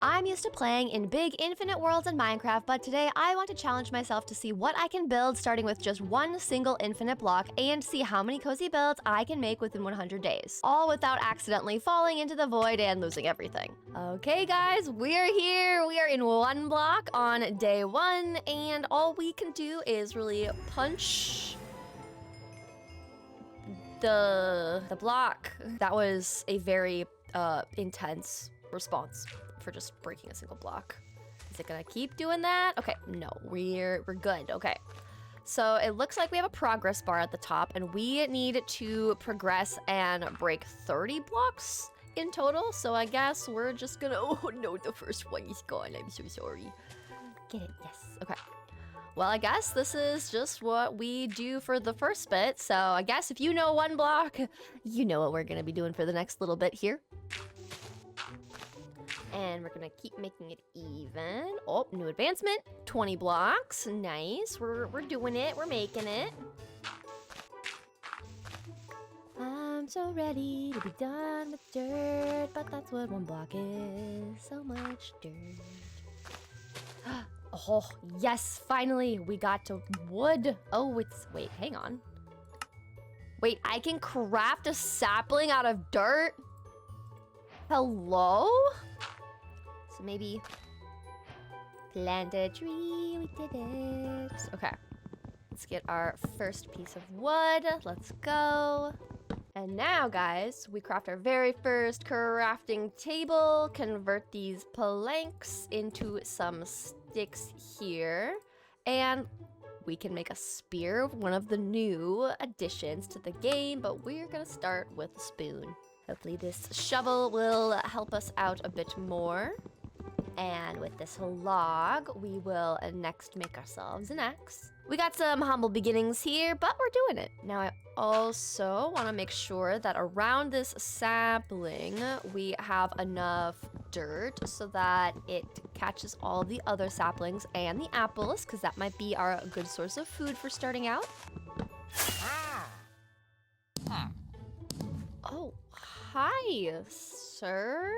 I'm used to playing in big infinite worlds in Minecraft, but today I want to challenge myself to see what I can build starting with just one single infinite block and see how many cozy builds I can make within 100 days, all without accidentally falling into the void and losing everything. Okay guys, we're here. We are in one block on day one, and all we can do is really punch the block. That was a very intense response for just breaking a single block. Is it gonna keep doing that? Okay, no, we're good. Okay, so it looks like we have a progress bar at the top, and we need to progress and break 30 blocks in total. So I guess we're just gonna, oh no, the first one is gone. I'm so sorry. Get it? Yes. Okay. Well, I guess this is just what we do for the first bit. So I guess if you know one block, you know what we're gonna be doing for the next little bit here. And we're gonna keep making it even. Oh, new advancement, 20 blocks, nice. We're doing it, we're making it. I'm so ready to be done with dirt, but that's what one block is, so much dirt. Oh, yes, finally, we got to wood. Oh, wait, hang on. Wait, I can craft a sapling out of dirt? Hello? So maybe plant a tree, we did it. Okay, let's get our first piece of wood. Let's go. And now, guys, we craft our very first crafting table, convert these planks into some sticks here, and we can make a spear, one of the new additions to the game, but we're gonna start with a spoon. Hopefully this shovel will help us out a bit more. And with this log, we will next make ourselves an axe. We got some humble beginnings here, but we're doing it. Now I also want to make sure that around this sapling, we have enough dirt so that it catches all the other saplings and the apples, because that might be our good source of food for starting out. Oh, hi, sir.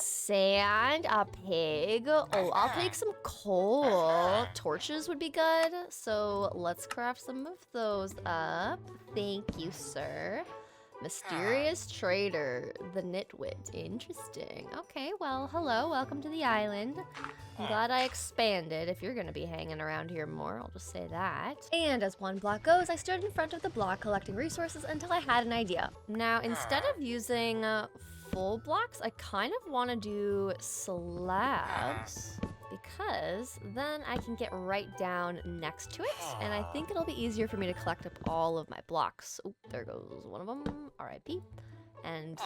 Sand, a pig. Oh, I'll take some coal. Torches would be good. So let's craft some of those up. Thank you, sir. Mysterious trader, the nitwit. Interesting. Okay, well, hello. Welcome to the island. I'm glad I expanded. If you're going to be hanging around here more, I'll just say that. And as one block goes, I stood in front of the block collecting resources until I had an idea. Now, instead of using full blocks, I kind of want to do slabs, because then I can get right down next to it, and I think it'll be easier for me to collect up all of my blocks. Oh, there goes one of them. RIP. And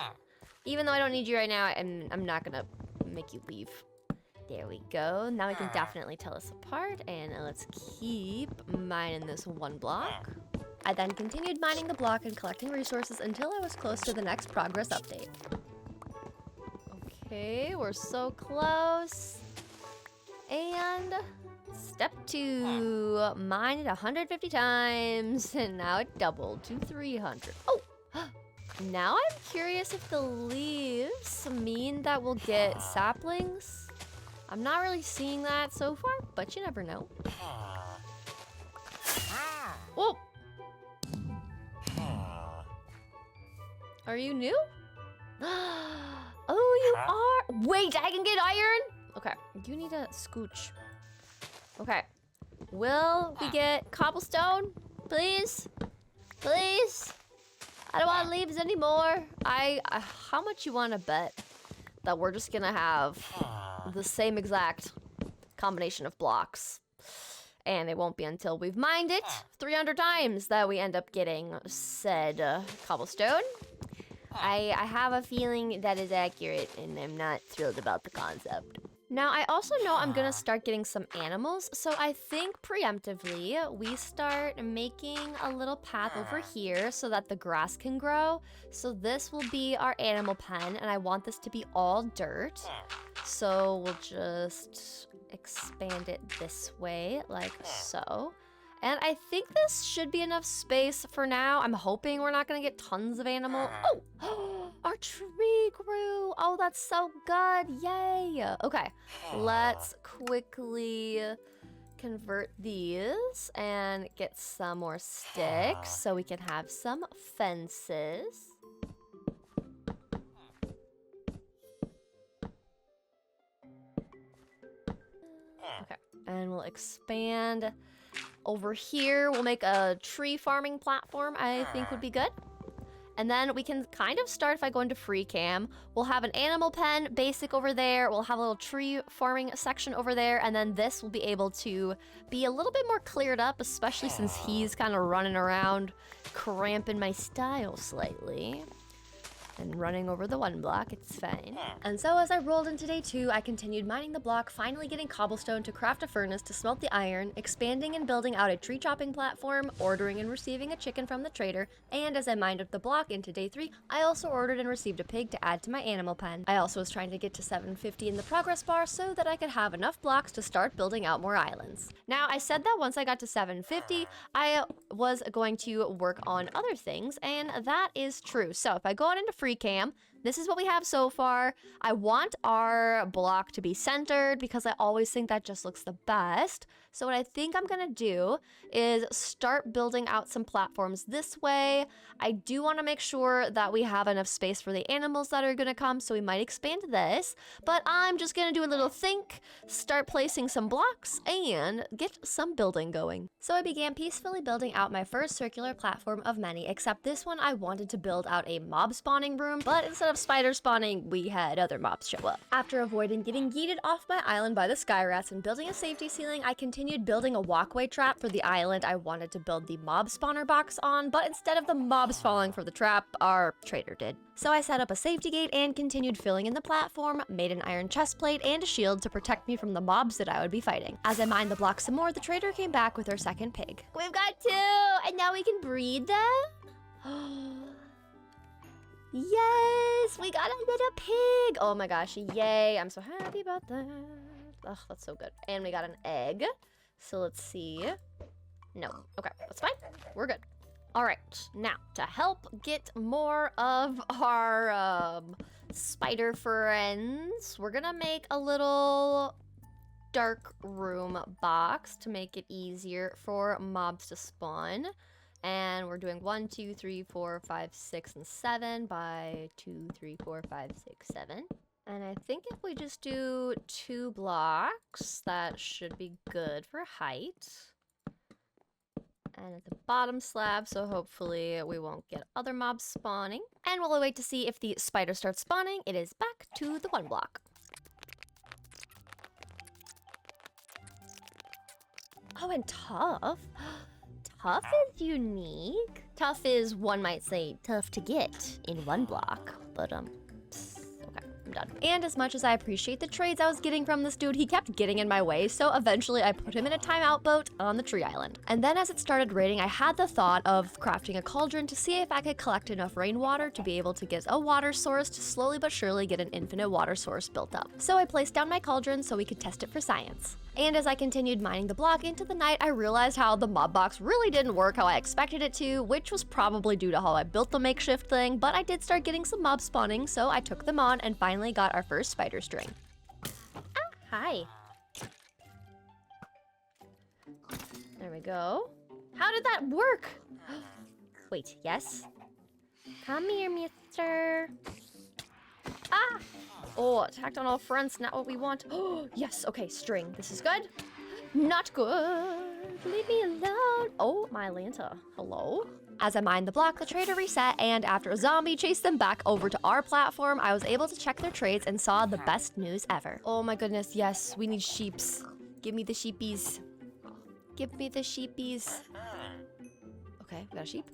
even though I don't need you right now, I'm not gonna make you leave. There we go. Now we can definitely tell us apart, and let's keep mining this one block. I then continued mining the block and collecting resources until I was close to the next progress update. Okay, we're so close. And step 2, mine it 150 times, and now it doubled to 300. Oh, now I'm curious if the leaves mean that we'll get saplings. I'm not really seeing that so far, but you never know. Whoa. Are you new? Oh, you are. Wait, I can get iron? Okay, you need a scooch. Okay, will we get cobblestone? Please? Please? I don't want leaves anymore. How much you want to bet that we're just gonna have the same exact combination of blocks? And it won't be until we've mined it 300 times that we end up getting said cobblestone. I have a feeling that is accurate, and I'm not thrilled about the concept. Now, I also know I'm gonna start getting some animals, so I think preemptively we start making a little path over here so that the grass can grow. So this will be our animal pen, and I want this to be all dirt. So we'll just expand it this way, like so. And I think this should be enough space for now. I'm hoping we're not gonna get tons of animal. Oh, our tree grew. Oh, that's so good, yay. Okay, let's quickly convert these and get some more sticks so we can have some fences. Okay, and we'll expand over here. We'll make a tree farming platform, I think would be good. And then we can kind of start if I go into free cam. We'll have an animal pen basic over there. We'll have a little tree farming section over there. And then this will be able to be a little bit more cleared up, especially since he's kind of running around, cramping my style slightly. And running over the one block, it's fine. And so as I rolled into day 2, I continued mining the block, finally getting cobblestone to craft a furnace to smelt the iron, expanding and building out a tree chopping platform, ordering and receiving a chicken from the trader, and as I mined up the block into day 3, I also ordered and received a pig to add to my animal pen. I also was trying to get to 750 in the progress bar so that I could have enough blocks to start building out more islands. Now, I said that once I got to 750, I was going to work on other things, and that is true. So if I go on into free cam, this is what we have so far. I want our block to be centered because I always think that just looks the best. So what I think I'm gonna do is start building out some platforms this way. I do want to make sure that we have enough space for the animals that are gonna come, so we might expand this, but I'm just gonna do a little think, start placing some blocks, and get some building going. So I began peacefully building out my first circular platform of many, except this one I wanted to build out a mob spawning room, but instead of spider spawning, we had other mobs show up. After avoiding getting yeeted off my island by the sky rats and building a safety ceiling, I continued building a walkway trap for the island I wanted to build the mob spawner box on, but instead of the mobs falling for the trap, our trader did. So I set up a safety gate and continued filling in the platform, made an iron chest plate and a shield to protect me from the mobs that I would be fighting. As I mined the blocks some more, the trader came back with her second pig. We've got 2, and now we can breed them? Yes, we got a little pig. Oh my gosh, yay. I'm so happy about that. Oh, that's so good. And we got an egg. So let's see. No, okay, that's fine. We're good. All right, now to help get more of our spider friends, we're gonna make a little dark room box to make it easier for mobs to spawn. And we're doing 1, 2, 3, 4, 5, 6, and 7 by 2, 3, 4, 5, 6, 7. And I think if we just do 2 blocks, that should be good for height. And at the bottom slab, so hopefully we won't get other mobs spawning. And while we wait to see if the spider starts spawning, it is back to the 1 block. Oh, and tough. Tough is unique. Tough is, one might say, tough to get in 1 block, but okay, I'm done. And as much as I appreciate the trades I was getting from this dude, he kept getting in my way, so eventually I put him in a timeout boat on the tree island. And then as it started raining, I had the thought of crafting a cauldron to see if I could collect enough rainwater to be able to get a water source to slowly but surely get an infinite water source built up. So I placed down my cauldron so we could test it for science. And as I continued mining the block into the night, I realized how the mob box really didn't work how I expected it to, which was probably due to how I built the makeshift thing, but I did start getting some mobs spawning, so I took them on and finally got our first spider string. Ah, hi. There we go. How did that work? Wait, yes? Come here, mister. Ah! Oh, attacked on all fronts, not what we want. Oh, yes, okay, string. This is good. Not good. Leave me alone. Oh, my Lanta. Hello? As I mined the block, the trader reset, and after a zombie chased them back over to our platform, I was able to check their trades and saw the best news ever. Oh my goodness, yes, we need sheeps. Give me the sheepies. Give me the sheepies. Okay, we got a sheep.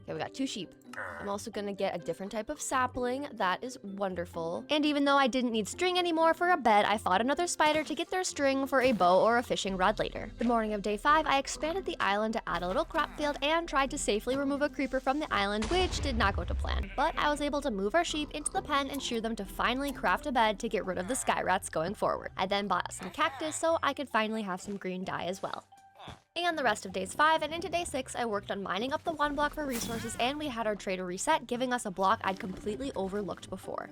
Okay, we got 2 sheep. I'm also gonna get a different type of sapling. That is wonderful. And even though I didn't need string anymore for a bed, I fought another spider to get their string for a bow or a fishing rod later. The morning of day 5, I expanded the island to add a little crop field and tried to safely remove a creeper from the island, which did not go to plan. But I was able to move our sheep into the pen and shear them to finally craft a bed to get rid of the sky rats going forward. I then bought some cactus so I could finally have some green dye as well. And the rest of days 5 and into day 6, I worked on mining up the 1 block for resources, and we had our trader reset, giving us a block I'd completely overlooked before.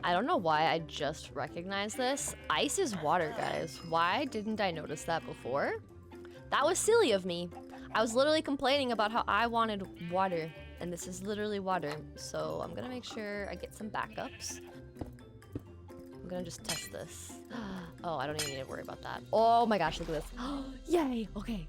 I don't know why I just recognized this. Ice is water, guys. Why didn't I notice that before? That was silly of me. I was literally complaining about how I wanted water, and this is literally water. So I'm gonna make sure I get some backups. I'm gonna just test this. Oh, I don't even need to worry about that. Oh my gosh, look at this. Yay, okay.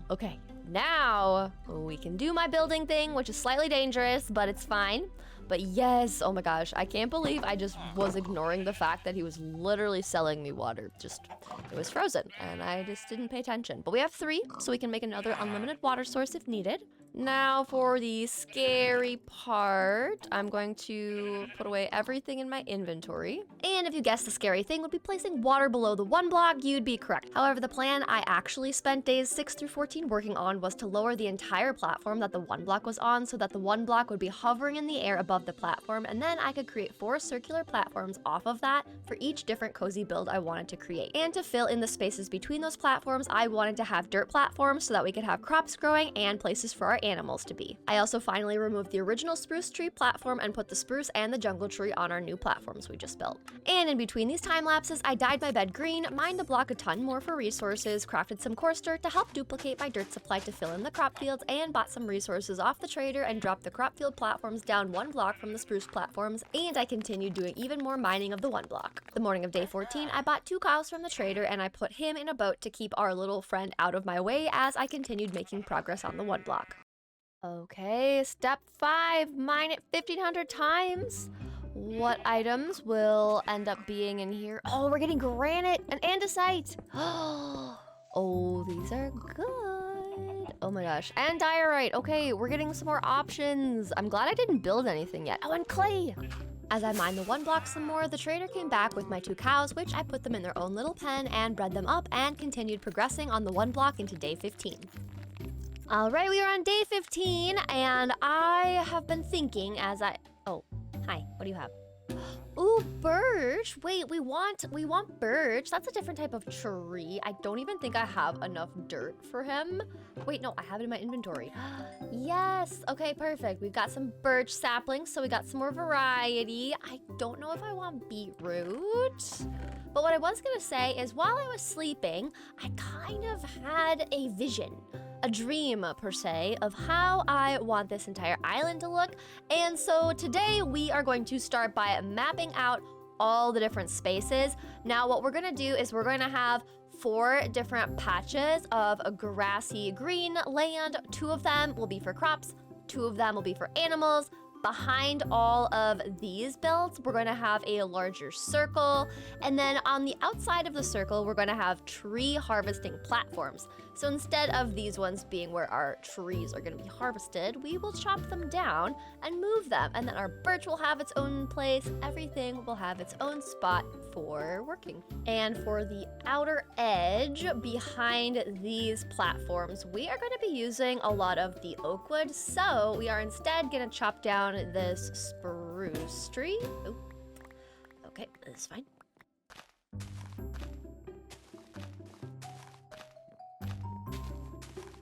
Okay, now we can do my building thing, which is slightly dangerous, but it's fine. But yes, oh my gosh, I can't believe I just was ignoring the fact that he was literally selling me water. It was frozen, and I just didn't pay attention. But we have 3, so we can make another unlimited water source if needed. Now for the scary part, I'm going to put away everything in my inventory. And if you guessed the scary thing would be placing water below the 1 block, you'd be correct. However, the plan I actually spent days 6 through 14 working on was to lower the entire platform that the 1 block was on, so that the 1 block would be hovering in the air above the platform, and then I could create 4 circular platforms off of that for each different cozy build I wanted to create. And to fill in the spaces between those platforms, I wanted to have dirt platforms so that we could have crops growing and places for our animals to be. I also finally removed the original spruce tree platform and put the spruce and the jungle tree on our new platforms we just built. And in between these time lapses, I dyed my bed green, mined the block a ton more for resources, crafted some coarse dirt to help duplicate my dirt supply to fill in the crop fields, and bought some resources off the trader and dropped the crop field platforms down 1 block from the spruce platforms, and I continued doing even more mining of the 1 block. The morning of day 14, I bought 2 cows from the trader and I put him in a boat to keep our little friend out of my way as I continued making progress on the 1 block. Okay, step 5, mine it 1,500 times. What items will end up being in here? Oh, we're getting granite and andesite. Oh, these are good. Oh my gosh, and diorite. Okay, we're getting some more options. I'm glad I didn't build anything yet. Oh, and clay. As I mined the 1 block some more, the trader came back with my 2 cows, which I put them in their own little pen and bred them up and continued progressing on the 1 block into day 15. All right, we are on day 15, and I have been thinking as oh, hi, what do you have? Ooh, birch. Wait, we want birch. That's a different type of tree. I don't even think I have enough dirt for him. Wait, no, I have it in my inventory. Yes, okay, perfect. We've got some birch saplings, so we got some more variety. I don't know if I want beetroot. But what I was gonna say is while I was sleeping, I kind of had a vision. A dream, per se, of how I want this entire island to look. And so today we are going to start by mapping out all the different spaces. Now what we're gonna do is we're gonna have 4 different patches of a grassy green land. 2 of them will be for crops, 2 of them will be for animals. Behind all of these builds, we're going to have a larger circle. And then on the outside of the circle, we're going to have tree harvesting platforms. So instead of these ones being where our trees are going to be harvested, we will chop them down and move them. And then our birch will have its own place. Everything will have its own spot for working. And for the outer edge behind these platforms, we are going to be using a lot of the oak wood. So we are instead going to chop down this spruce tree. Oh, okay, that's fine.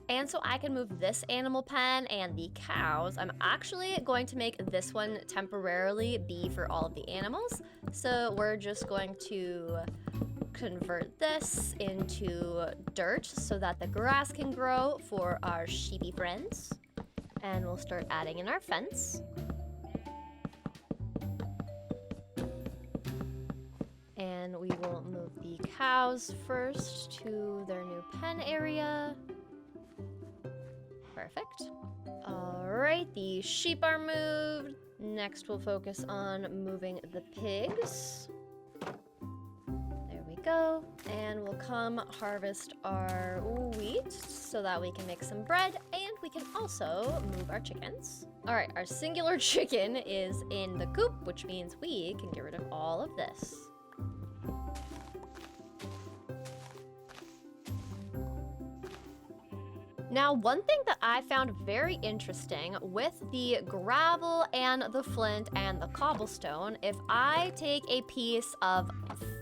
And so I can move this animal pen and the cows. I'm actually going to make this one temporarily be for all of the animals. So we're just going to convert this into dirt so that the grass can grow for our sheepy friends. And we'll start adding in our fence. And we will move the cows first to their new pen area. Perfect. All right, the sheep are moved. Next, we'll focus on moving the pigs. There we go. And we'll come harvest our wheat so that we can make some bread, and we can also move our chickens. All right, our singular chicken is in the coop, which means we can get rid of all of this. Now, one thing that I found very interesting with the gravel and the flint and the cobblestone, if I take a piece of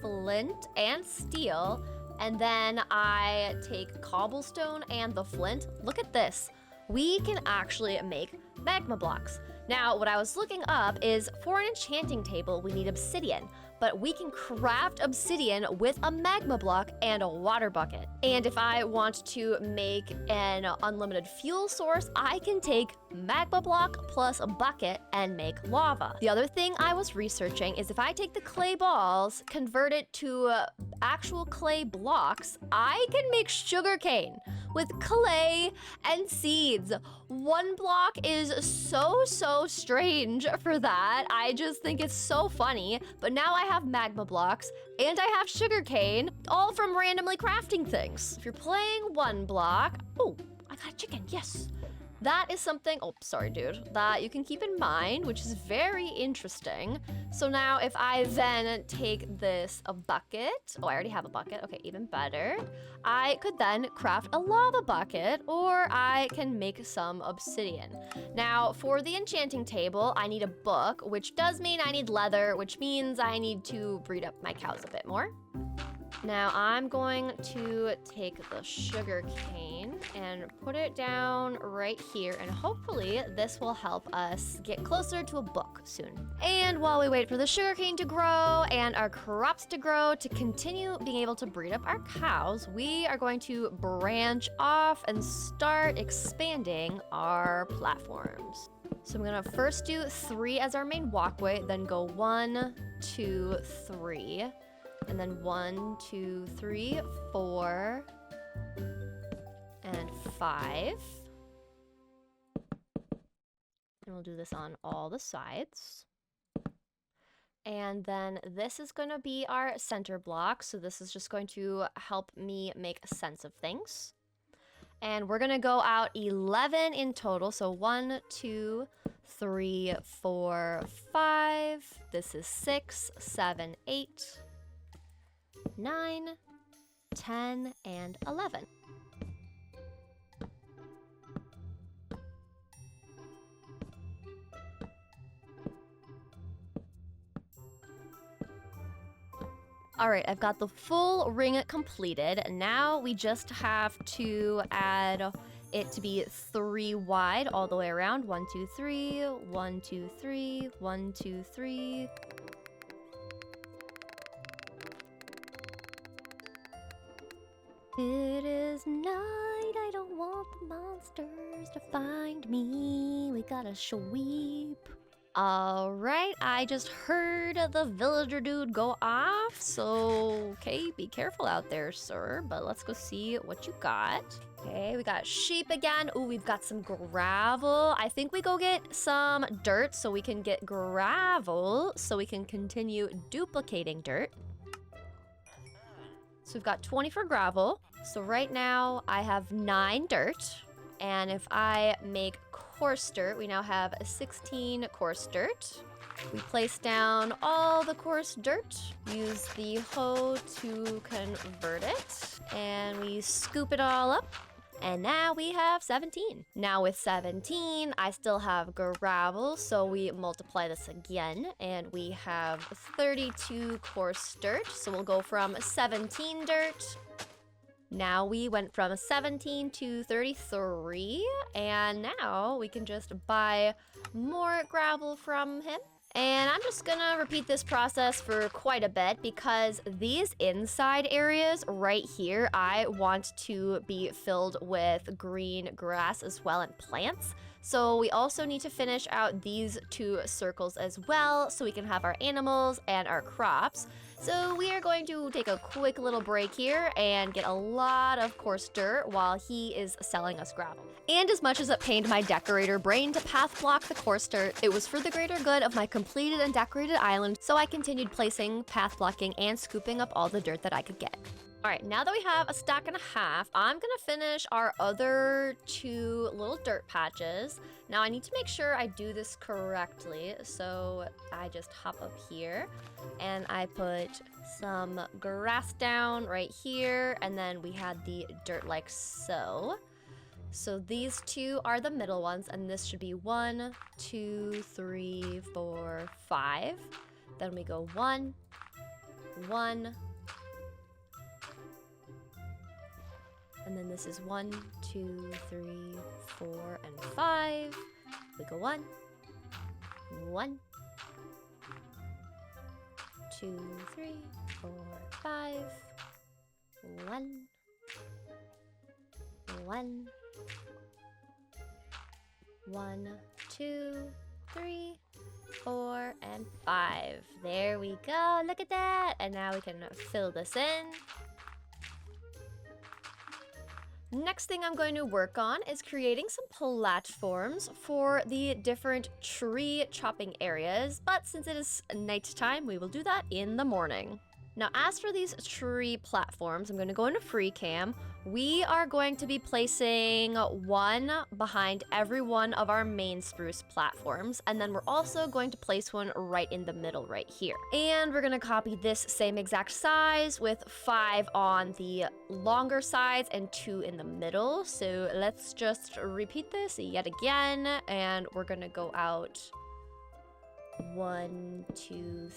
flint and steel And then I take cobblestone and the flint. Look at this. We can actually make magma blocks. Now, what I was looking up is for an enchanting table, we need obsidian, but we can craft obsidian with a magma block and a water bucket. And if I want to make an unlimited fuel source, I can take magma block plus a bucket and make lava. The other thing I was researching is if I take the clay balls, convert it to actual clay blocks, I can make sugarcane with clay and seeds. One block is so strange for that. I just think it's so funny. But now I have magma blocks and I have sugarcane, all from randomly crafting things. If you're playing one block, oh, I got a chicken, yes. That is something, oh, sorry, dude, that you can keep in mind, which is very interesting. So now if I then take this, a bucket, oh, I already have a bucket, okay, even better. I could then craft a lava bucket, or I can make some obsidian. Now, for the enchanting table, I need a book, which does mean I need leather, which means I need to breed up my cows a bit more. Now I'm going to take the sugar cane and put it down right here, and hopefully this will help us get closer to a book soon. And while we wait for the sugar cane to grow and our crops to grow to continue being able to breed up our cows, we are going to branch off and start expanding our platforms. So I'm gonna first do 3 as our main walkway, then go 1, 2, 3. And then 1, 2, 3, 4, and 5. And we'll do this on all the sides. And then this is going to be our center block. So this is just going to help me make sense of things. And we're going to go out 11 in total. So 1, 2, 3, 4, 5. This is 6, 7, 8. 9, 10, and 11. All right, I've got the full ring completed. Now we just have to add it to be 3 wide all the way around. 1, 2, 3, 1, 2, 3, 1, 2, 3. It is night, I don't want the monsters to find me. We gotta sweep. All right, I just heard the villager dude go off. So, okay, be careful out there, sir. But let's go see what you got. Okay, we got sheep again. Ooh, we've got some gravel. I think we go get some dirt so we can get gravel so we can continue duplicating dirt. So we've got 20 for gravel. So right now I have 9 dirt. And if I make coarse dirt, we now have 16 coarse dirt. We place down all the coarse dirt, use the hoe to convert it, and we scoop it all up. And now we have 17. Now with 17, I still have gravel, so we multiply this again, and we have 32 coarse dirt. So we'll go from 17 dirt. Now we went from 17 to 33, and now we can just buy more gravel from him. And I'm just gonna repeat this process for quite a bit because these inside areas right here, I want to be filled with green grass as well and plants. So we also need to finish out these 2 circles as well so we can have our animals and our crops. So we are going to take a quick little break here and get a lot of coarse dirt while he is selling us gravel. And as much as it pained my decorator brain to path block the coarse dirt, it was for the greater good of my completed and decorated island, so I continued placing, path blocking, and scooping up all the dirt that I could get. All right, now that we have a stack and a half, I'm gonna finish our other 2 little dirt patches. Now I need to make sure I do this correctly, so I just hop up here and I put some grass down right here, and then we had the dirt like so. So these 2 are the middle ones, and this should be 1, 2, 3, 4, 5. Then we go 1, 1, And then this is 1, 2, 3, 4, and 5. We go 1, 1, 2, 3, 4, 5. 1, 1, 1, 2, 3, 4, and 5. There we go. Look at that. And now we can fill this in. Next thing I'm going to work on is creating some platforms for the different tree chopping areas, but since it is nighttime, we will do that in the morning. Now, as for these tree platforms, I'm going to go into free cam. We are going to be placing one behind every one of our main spruce platforms, and then we're also going to place one right in the middle right here. And we're going to copy this same exact size with 5 on the longer sides and 2 in the middle. So let's just repeat this yet again, and we're going to go out 1, 2,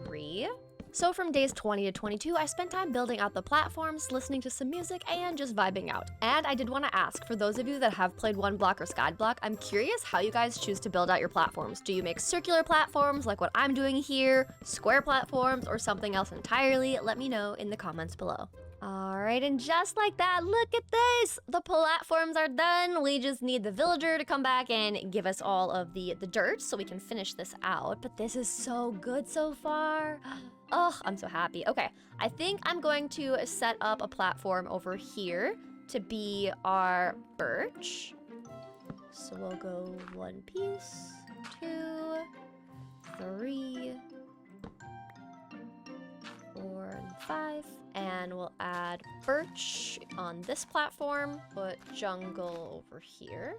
3. So from days 20 to 22, I spent time building out the platforms, listening to some music, and just vibing out. And I did want to ask, for those of you that have played One Block or Skyblock, I'm curious how you guys choose to build out your platforms. Do you make circular platforms like what I'm doing here, square platforms, or something else entirely? Let me know in the comments below. Alright, and just like that, look at this! The platforms are done. We just need the villager to come back and give us all of the dirt so we can finish this out. But this is so good so far. Oh, I'm so happy. Okay, I think I'm going to set up a platform over here to be our birch. So we'll go 1 piece, 2, 3, 4, and 5. And we'll add birch on this platform, put jungle over here.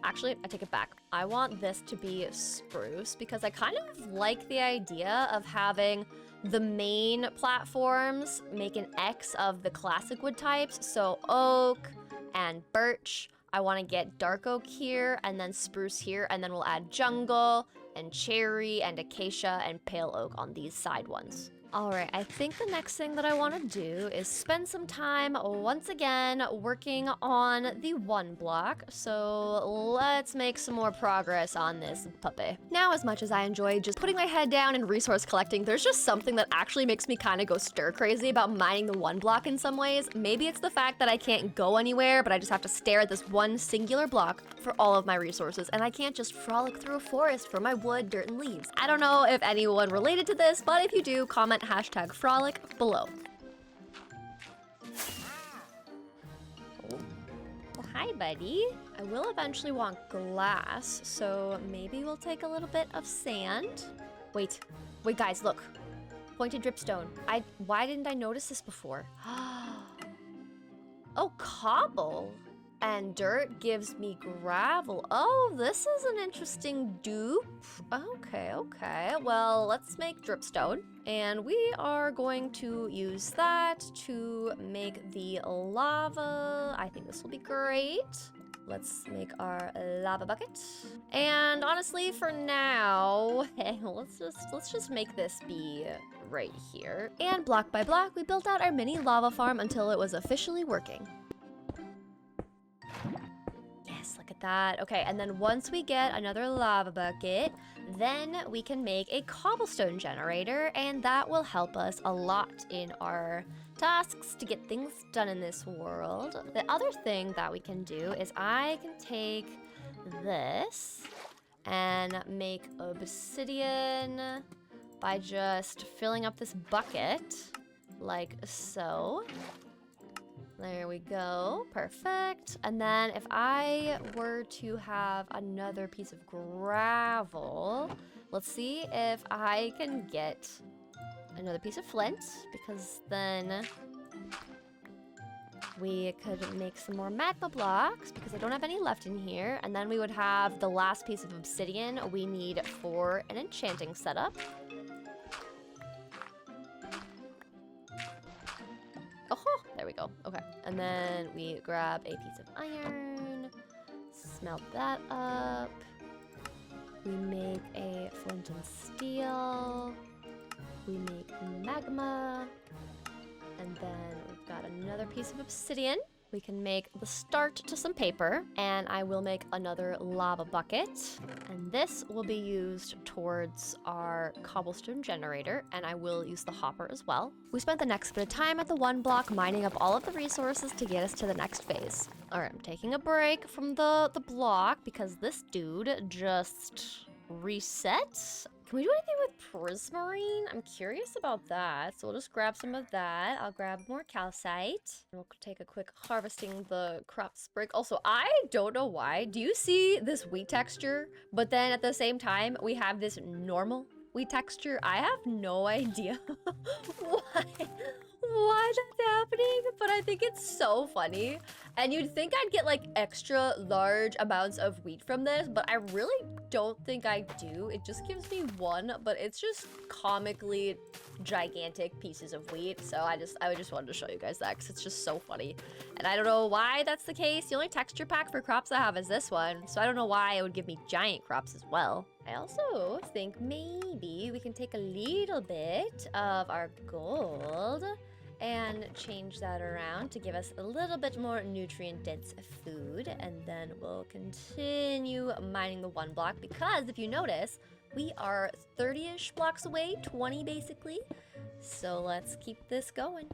Actually, I take it back. I want this to be spruce because I kind of like the idea of having the main platforms make an X of the classic wood types. So oak and birch. I want to get dark oak here and then spruce here, and then we'll add jungle and cherry and acacia and pale oak on these side ones. Alright, I think the next thing that I want to do is spend some time once again working on the one block. So let's make some more progress on this puppy. Now, as much as I enjoy just putting my head down and resource collecting, there's just something that actually makes me kind of go stir crazy about mining the one block in some ways. Maybe it's the fact that I can't go anywhere, but I just have to stare at this one singular block for all of my resources, and I can't just frolic through a forest for my wood, dirt, and leaves. I don't know if anyone related to this, but if you do, comment #frolic below. Oh. Well, hi, buddy. I will eventually want glass, so maybe we'll take a little bit of sand. Wait, guys, look. Pointed dripstone. Why didn't I notice this before? Oh, cobble. And dirt gives me gravel. Oh, this is an interesting dupe. Okay. Well, let's make dripstone. And we are going to use that to make the lava. I think this will be great. Let's make our lava bucket. And honestly, for now, let's just make this be right here. And block by block, we built out our mini lava farm until it was officially working. Yes, look at that. Okay, and then once we get another lava bucket, then we can make a cobblestone generator, and that will help us a lot in our tasks to get things done in this world. The other thing that we can do is I can take this and make obsidian by just filling up this bucket like so. There we go, perfect. And then if I were to have another piece of gravel, let's see if I can get another piece of flint, because then we could make some more magma blocks, because I don't have any left in here. And then we would have the last piece of obsidian we need for an enchanting setup. Oh, there we go. Okay. And then we grab a piece of iron, smelt that up. We make a flint and steel. We make magma. And then we've got another piece of obsidian. We can make the start to some paper, and I will make another lava bucket. And this will be used towards our cobblestone generator, and I will use the hopper as well. We spent the next bit of time at the 1 block mining up all of the resources to get us to the next phase. All right, I'm taking a break from the block because this dude just reset. Can we do anything with prismarine? I'm curious about that. So we'll just grab some of that. I'll grab more calcite. We'll take a quick harvesting the crop sprig. Also, I don't know why. Do you see this wheat texture? But then at the same time, we have this normal wheat texture. I have no idea why that's happening, but I think it's so funny. And you'd think I'd get like extra large amounts of wheat from this, but I really don't think I do. It just gives me one, but it's just comically gigantic pieces of wheat. So I just wanted to show you guys that because it's just so funny. And I don't know why that's the case. The only texture pack for crops I have is this one. So I don't know why it would give me giant crops as well. I also think maybe we can take a little bit of our gold and change that around to give us a little bit more nutrient-dense food. And then we'll continue mining the 1 block because if you notice, we are 30-ish blocks away, 20 basically. So let's keep this going.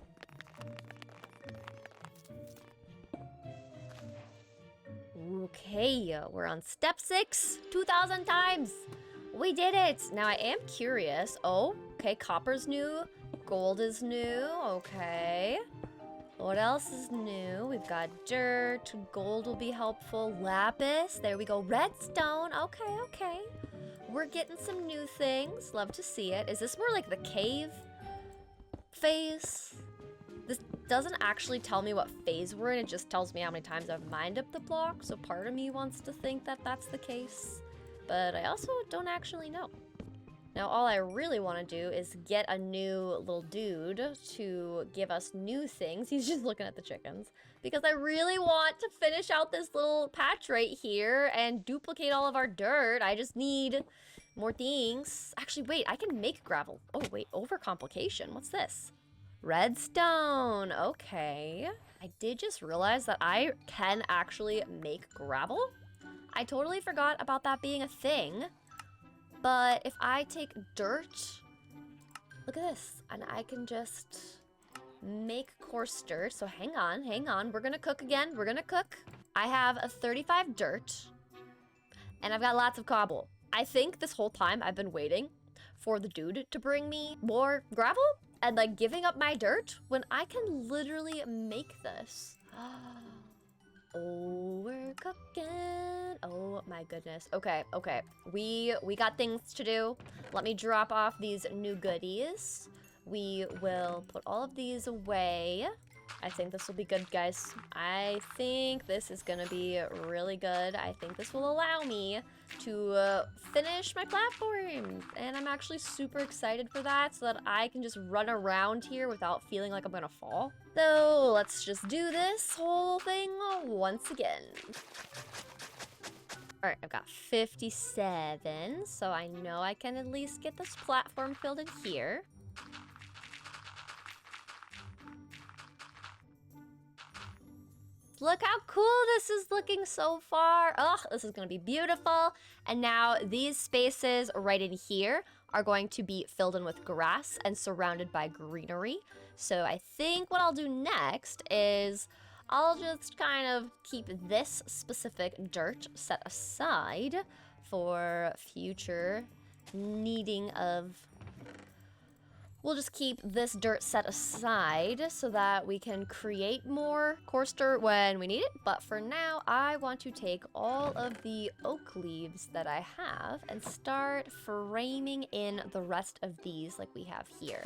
Okay, we're on step 6, 2,000 times. We did it. Now I am curious. Oh, okay, copper's new. Gold is new, okay. What else is new? We've got dirt, gold will be helpful, lapis, there we go, redstone, okay. We're getting some new things, love to see it. Is this more like the cave phase? This doesn't actually tell me what phase we're in, it just tells me how many times I've mined up the block, so part of me wants to think that that's the case, but I also don't actually know. Now, all I really want to do is get a new little dude to give us new things. He's just looking at the chickens. Because I really want to finish out this little patch right here and duplicate all of our dirt. I just need more things. Actually, wait, I can make gravel. Oh, wait, overcomplication. What's this? Redstone. Okay. I did just realize that I can actually make gravel. I totally forgot about that being a thing. But if I take dirt, look at this, and I can just make coarse dirt. So hang on, we're gonna cook again, we're gonna cook. I have a 35 dirt, and I've got lots of cobble. I think this whole time I've been waiting for the dude to bring me more gravel and like giving up my dirt when I can literally make this. Oh, we're cooking. Oh my goodness. Okay. We got things to do. Let me drop off these new goodies. We will put all of these away. I think this will be good, guys. I think this is gonna be really good. I think this will allow me to finish my platform. And I'm actually super excited for that so that I can just run around here without feeling like I'm gonna fall. So let's just do this whole thing once again. All right, I've got 57, so I know I can at least get this platform filled in here. Look how cool this is looking so far. Oh, this is gonna be beautiful. And now these spaces right in here are going to be filled in with grass and surrounded by greenery. So I think what I'll do next is I'll just kind of keep this specific dirt set aside for future needing of... We'll just keep this dirt set aside so that we can create more coarse dirt when we need it. But for now, I want to take all of the oak leaves that I have and start framing in the rest of these like we have here.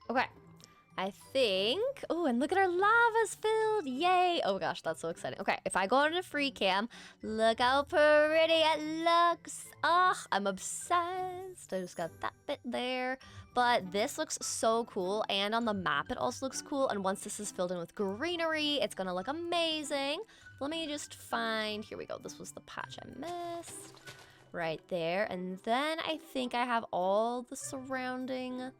Okay, I think, oh, and look at our lava's filled, yay. Oh gosh, that's so exciting. Okay, if I go on a free cam, look how pretty it looks. Oh, I'm obsessed. So I just got that bit there. But this looks so cool, and on the map it also looks cool, and once this is filled in with greenery, it's gonna look amazing. Let me just find, here we go, this was the patch I missed. Right there, and then I think I have all the surrounding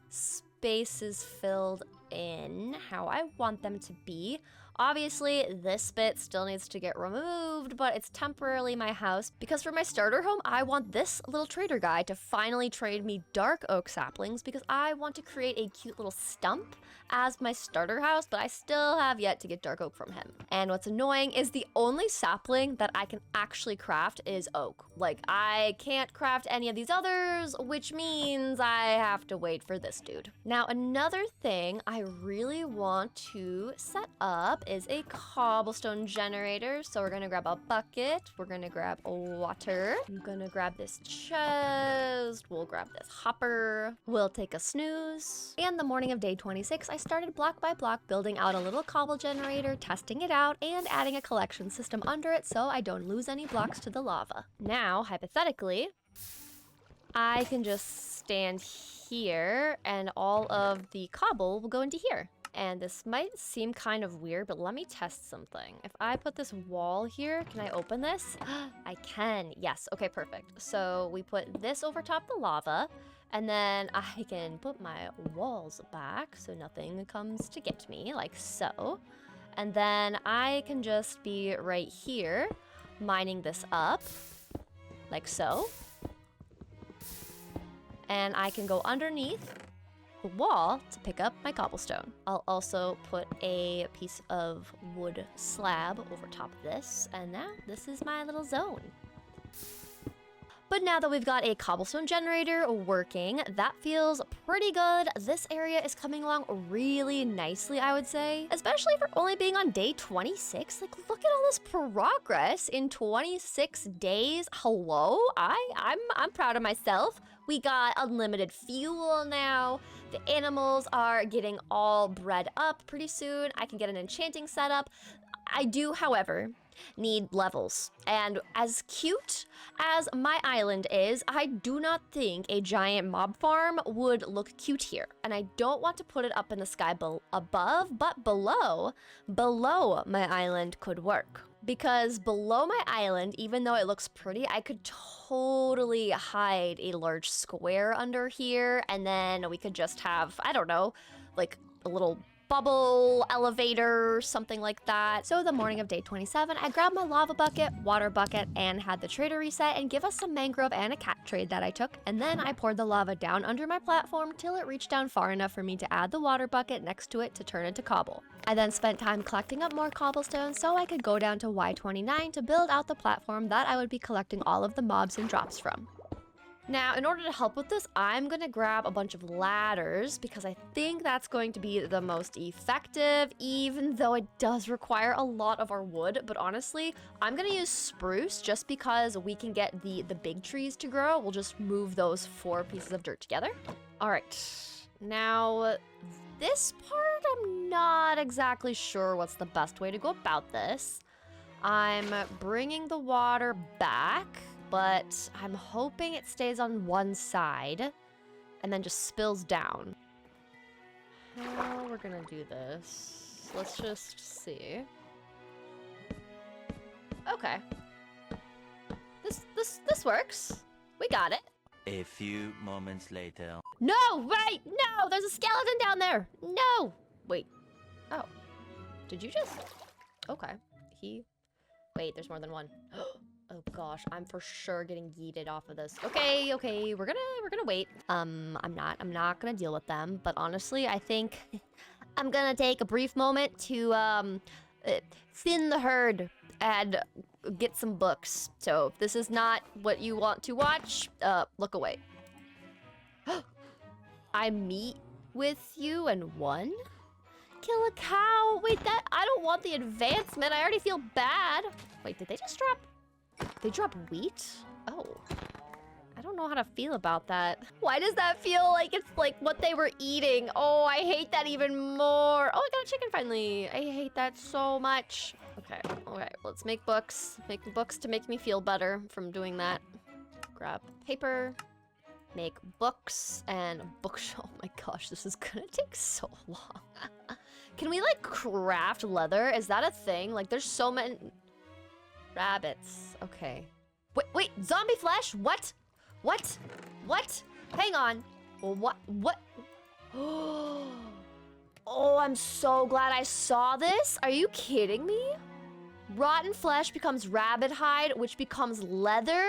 spaces filled in how I want them to be. Obviously, this bit still needs to get removed, but it's temporarily my house because for my starter home, I want this little trader guy to finally trade me dark oak saplings because I want to create a cute little stump as my starter house, but I still have yet to get dark oak from him. And what's annoying is the only sapling that I can actually craft is oak. Like, I can't craft any of these others, which means I have to wait for this dude. Now, another thing I really want to set up is a cobblestone generator. So we're gonna grab a bucket, we're gonna grab water, I'm gonna grab this chest, we'll grab this hopper, we'll take a snooze. And the morning of day 26, I started block by block building out a little cobble generator, testing it out, and adding a collection system under it so I don't lose any blocks to the lava. Now, hypothetically, I can just stand here and all of the cobble will go into here. And this might seem kind of weird, but let me test something. If I put this wall here, can I open this? I can, yes, okay, perfect. So we put this over top the lava, and then I can put my walls back so nothing comes to get me, like so. And then I can just be right here, mining this up, like so. And I can go underneath the wall to pick up my cobblestone. I'll also put a piece of wood slab over top of this, and now this is my little zone. But now that we've got a cobblestone generator working, that feels pretty good. This area is coming along really nicely, I would say, especially for only being on day 26. Like, look at all this progress in 26 days. Hello, I'm proud of myself. We got unlimited fuel now. The animals are getting all bred up pretty soon. I can get an enchanting setup. I do, however, need levels. And as cute as my island is, I do not think a giant mob farm would look cute here. And I don't want to put it up in the sky above, but below my island could work. Because below my island, even though it looks pretty, I could totally hide a large square under here, and then we could just have, I don't know, like a little bubble elevator, something like that. So the morning of day 27, I grabbed my lava bucket, water bucket, and had the trader reset and give us some mangrove and a cat trade that I took. And then I poured the lava down under my platform till it reached down far enough for me to add the water bucket next to it to turn into cobble. I then spent time collecting up more cobblestone so I could go down to Y29 to build out the platform that I would be collecting all of the mobs and drops from. Now, in order to help with this, I'm gonna grab a bunch of ladders because I think that's going to be the most effective, even though it does require a lot of our wood. But honestly, I'm gonna use spruce just because we can get the big trees to grow. We'll just move those 4 pieces of dirt together. All right, now this part, I'm not exactly sure what's the best way to go about this. I'm bringing the water back, but I'm hoping it stays on one side and then just spills down. How we're gonna do this? Let's just see. Okay. This works. We got it. A few moments later. No, right, no, there's a skeleton down there. No, wait. Oh, did you just? Okay, wait, there's more than one. Oh gosh, I'm for sure getting yeeted off of this. Okay, we're gonna wait. I'm not gonna deal with them, but honestly, I think I'm gonna take a brief moment to thin the herd and get some books. So if this is not what you want to watch, look away. I meet with you and won? Kill a cow? Wait, I don't want the advancement. I already feel bad. Wait, did they just drop? They drop wheat? Oh. I don't know how to feel about that. Why does that feel like it's like what they were eating? Oh, I hate that even more. Oh, I got a chicken finally. I hate that so much. Okay, let's make books. Make books to make me feel better from doing that. Grab paper. make books and bookshelf. Oh my gosh, this is gonna take so long. Can we like craft leather? Is that a thing? Like there's so many rabbits. Okay. Wait, zombie flesh? What? What? What? Hang on. What? Oh, I'm so glad I saw this. Are you kidding me? Rotten flesh becomes rabbit hide, which becomes leather.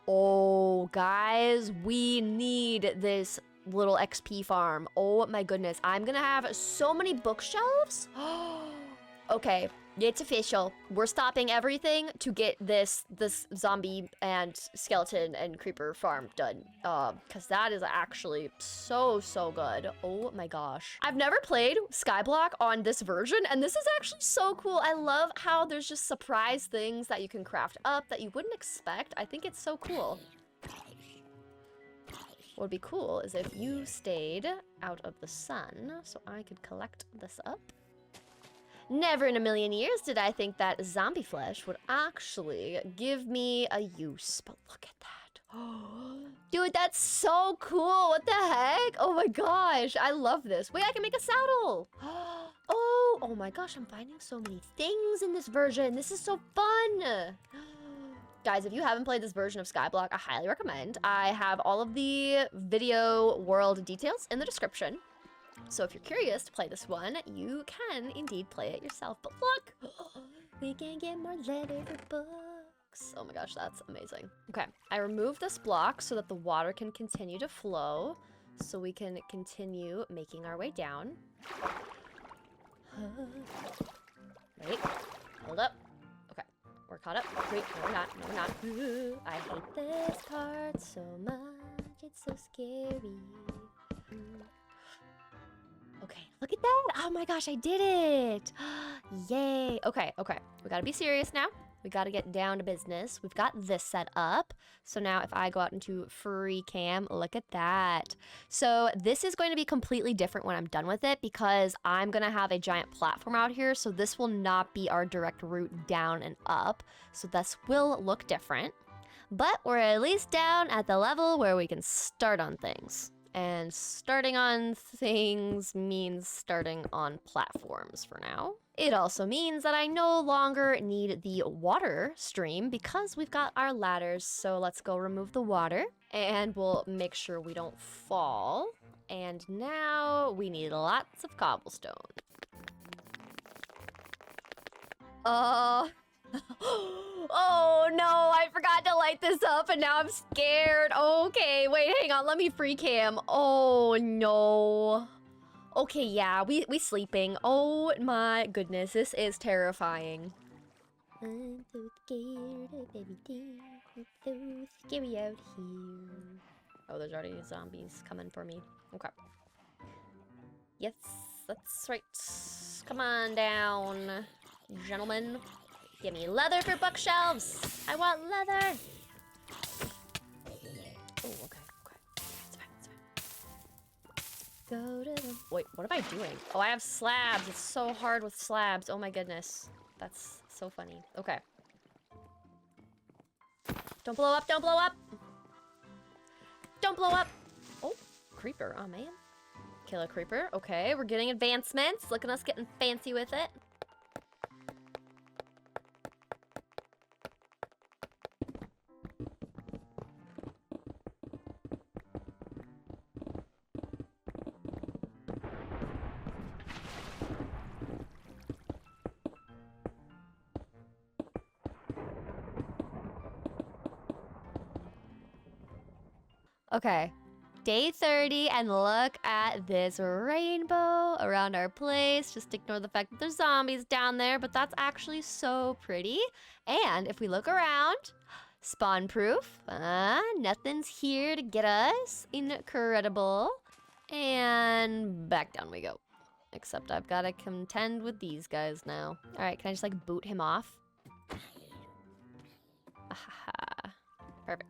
Oh, guys, we need this little XP farm. Oh my goodness, I'm gonna have so many bookshelves. Okay, it's official. We're stopping everything to get this zombie and skeleton and creeper farm done. Cause that is actually so good. Oh my gosh. I've never played Skyblock on this version, and this is actually so cool. I love how there's just surprise things that you can craft up that you wouldn't expect. I think it's so cool. What would be cool is if you stayed out of the sun so I could collect this up. Never in a million years did I think that zombie flesh would actually give me a use, but look at that. Dude, that's so cool. What the heck? Oh my gosh, I love this. Wait, I can make a saddle. Oh my gosh, I'm finding so many things in this version. This is so fun. Guys, if you haven't played this version of Skyblock, I highly recommend. I have all of the video world details in the description. So if you're curious to play this one, you can indeed play it yourself. But look, we can get more leather for books. Oh my gosh, that's amazing. Okay, I removed this block so that the water can continue to flow, so we can continue making our way down. Wait, hold up. Okay, we're caught up. Wait, no we're not, no we're not. I hate this part so much, it's so scary. Okay, look at that. Oh my gosh, I did it. Yay. Okay. We gotta be serious now. We gotta get down to business. We've got this set up. So now if I go out into free cam, look at that. So this is going to be completely different when I'm done with it because I'm gonna have a giant platform out here. So this will not be our direct route down and up. So this will look different. But we're at least down at the level where we can start on things. And starting on things means starting on platforms for now. It also means that I no longer need the water stream because we've got our ladders. So let's go remove the water and we'll make sure we don't fall. And now we need lots of cobblestone. Oh no, I forgot to light this up and now I'm scared. Okay, wait, hang on, let me free cam. Oh no. Okay, yeah, we sleeping. Oh my goodness, this is terrifying. I'm so scared of everything. It's so scary out here. Oh, there's already zombies coming for me. Okay. Yes, that's right. Come on down, gentlemen. Give me leather for bookshelves. I want leather. Oh, okay. It's fine. Go to the... Wait, what am I doing? Oh, I have slabs. It's so hard with slabs. Oh my goodness. That's so funny. Okay. Don't blow up. Don't blow up. Don't blow up. Oh, creeper. Oh, man. Kill a creeper. Okay, we're getting advancements. Look at us getting fancy with it. Okay, day 30, and look at this rainbow around our place. Just ignore the fact that there's zombies down there, but that's actually so pretty. And if we look around, spawn proof, nothing's here to get us. Incredible. And back down we go. Except I've got to contend with these guys now. All right, can I just like boot him off? Aha. Perfect.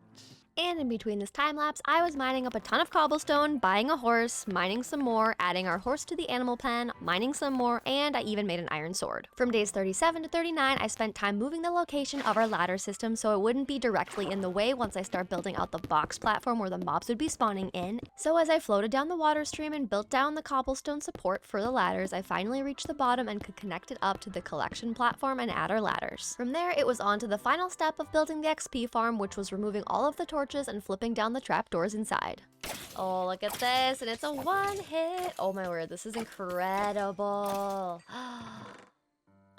And in between this time lapse, I was mining up a ton of cobblestone, buying a horse, mining some more, adding our horse to the animal pen, mining some more, and I even made an iron sword. From days 37 to 39, I spent time moving the location of our ladder system so it wouldn't be directly in the way once I start building out the box platform where the mobs would be spawning in. So as I floated down the water stream and built down the cobblestone support for the ladders, I finally reached the bottom and could connect it up to the collection platform and add our ladders. From there, it was on to the final step of building the XP farm, which was removing all of the torches and flipping down the trapdoors inside. Oh, look at this, and it's a one hit. Oh my word, this is incredible.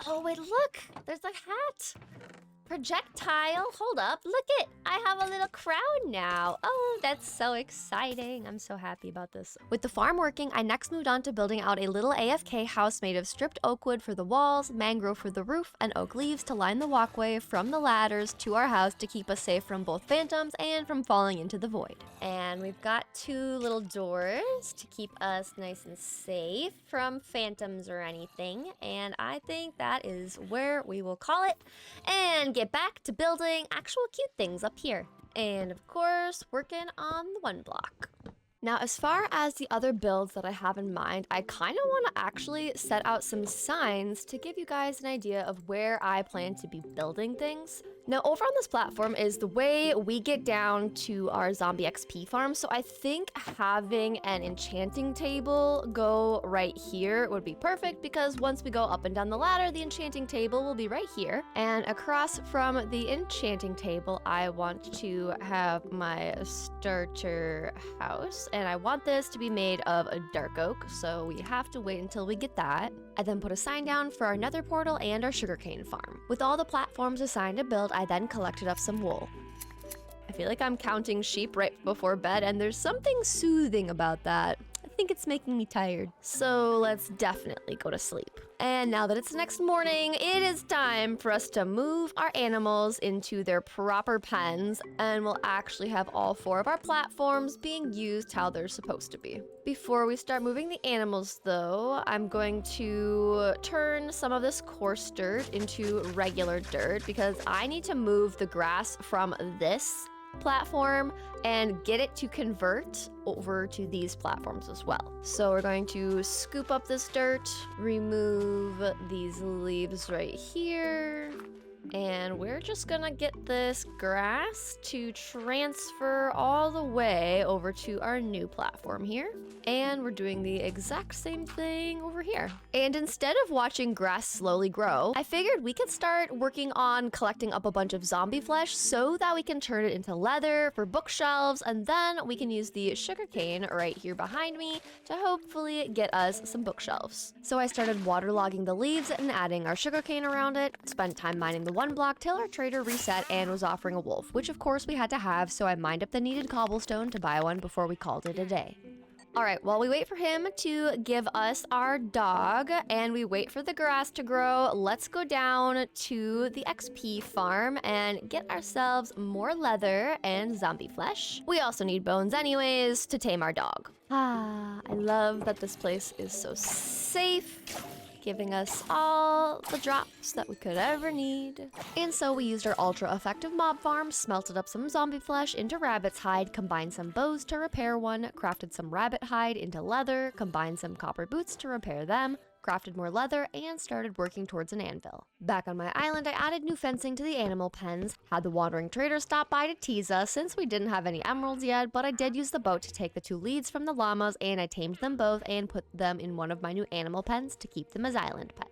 Oh wait, look, there's a hat. Projectile, hold up, look it, I have a little crown now. Oh, that's so exciting. I'm so happy about this. With the farm working, I next moved on to building out a little AFK house made of stripped oak wood for the walls, mangrove for the roof, and oak leaves to line the walkway from the ladders to our house to keep us safe from both phantoms and from falling into the void. And we've got 2 little doors to keep us nice and safe from phantoms or anything. And I think that is where we will call it and get back to building actual cute things up here. And of course, working on the 1 block. Now, as far as the other builds that I have in mind, I kind of want to actually set out some signs to give you guys an idea of where I plan to be building things. Now, over on this platform is the way we get down to our zombie XP farm, so I think having an enchanting table go right here would be perfect because once we go up and down the ladder, the enchanting table will be right here. And across from the enchanting table, I want to have my starter house, and I want this to be made of a dark oak, so we have to wait until we get that. I then put a sign down for our nether portal and our sugarcane farm. With all the platforms assigned to build, I then collected up some wool. I feel like I'm counting sheep right before bed, and there's something soothing about that. I think it's making me tired. So let's definitely go to sleep. And now that it's the next morning, it is time for us to move our animals into their proper pens, and we'll actually have all 4 of our platforms being used how they're supposed to be. Before we start moving the animals though, I'm going to turn some of this coarse dirt into regular dirt because I need to move the grass from this platform and get it to convert over to these platforms as well. So we're going to scoop up this dirt, remove these leaves right here, and we're just gonna get this grass to transfer all the way over to our new platform here. And we're doing the exact same thing over here. And instead of watching grass slowly grow, I figured we could start working on collecting up a bunch of zombie flesh so that we can turn it into leather for bookshelves, and then we can use the sugarcane right here behind me to hopefully get us some bookshelves. So I started waterlogging the leaves and adding our sugarcane around it, spent time mining the 1 block till our trader reset and was offering a wolf, which of course we had to have, so I mined up the needed cobblestone to buy one before we called it a day. Alright, while we wait for him to give us our dog and we wait for the grass to grow, let's go down to the XP farm and get ourselves more leather and zombie flesh. We also need bones anyways to tame our dog. I love that this place is so safe, giving us all the drops that we could ever need. And so we used our ultra effective mob farm, smelted up some zombie flesh into rabbit's hide, combined some bows to repair one, crafted some rabbit hide into leather, combined some copper boots to repair them, crafted more leather, and started working towards an anvil. Back on my island, I added new fencing to the animal pens, had the wandering trader stop by to tease us since we didn't have any emeralds yet, but I did use the boat to take the 2 leads from the llamas, and I tamed them both and put them in one of my new animal pens to keep them as island pets.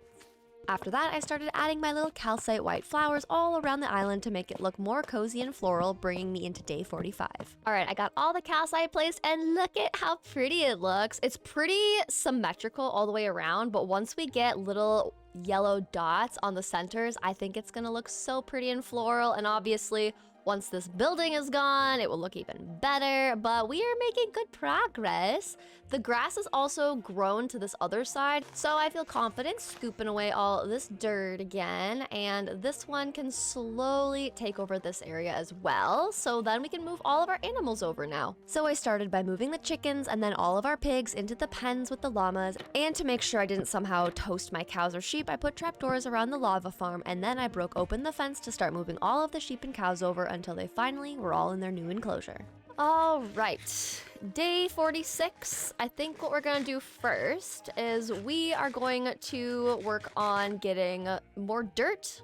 After that, I started adding my little calcite white flowers all around the island to make it look more cozy and floral, bringing me into day 45. Alright, I got all the calcite placed, and look at how pretty it looks. It's pretty symmetrical all the way around, but once we get little yellow dots on the centers, I think it's gonna look so pretty and floral, and obviously, once this building is gone, it will look even better, but we are making good progress. The grass has also grown to this other side, so I feel confident scooping away all this dirt again, and this one can slowly take over this area as well, so then we can move all of our animals over now. So I started by moving the chickens and then all of our pigs into the pens with the llamas, and to make sure I didn't somehow toast my cows or sheep, I put trapdoors around the lava farm, and then I broke open the fence to start moving all of the sheep and cows over until they finally were all in their new enclosure. All right, day 46. I think what we're gonna do first is we are going to work on getting more dirt.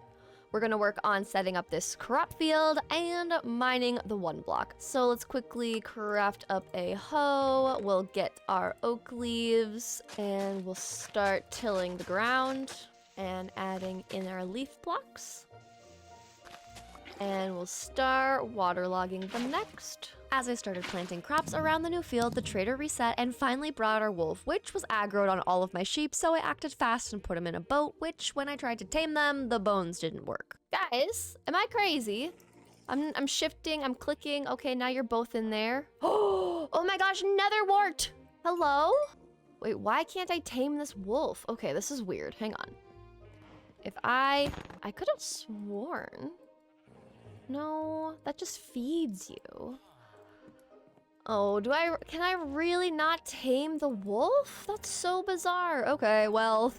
We're gonna work on setting up this crop field and mining the 1 block. So let's quickly craft up a hoe. We'll get our oak leaves and we'll start tilling the ground and adding in our leaf blocks. And we'll start waterlogging them next. As I started planting crops around the new field, the trader reset and finally brought our wolf, which was aggroed on all of my sheep, so I acted fast and put him in a boat, which when I tried to tame them, the bones didn't work. Guys, am I crazy? I'm shifting, I'm clicking. Okay, now you're both in there. Oh my gosh, Nether wart! Hello? Wait, why can't I tame this wolf? Okay, this is weird. Hang on. If I could have sworn. No, that just feeds you. Oh, can I really not tame the wolf? That's so bizarre. Okay, well,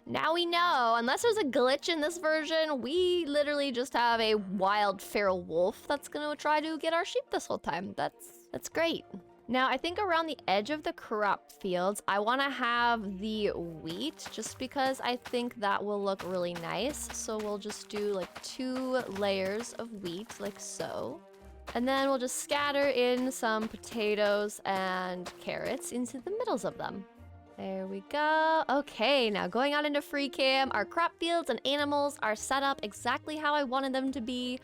now we know. Unless there's a glitch in this version, we literally just have a wild feral wolf that's gonna try to get our sheep this whole time. That's great. Now, I think around the edge of the crop fields, I want to have the wheat just because I think that will look really nice. So we'll just do like 2 layers of wheat like so. And then we'll just scatter in some potatoes and carrots into the middles of them. There we go. Okay, now going out into free cam, our crop fields and animals are set up exactly how I wanted them to be.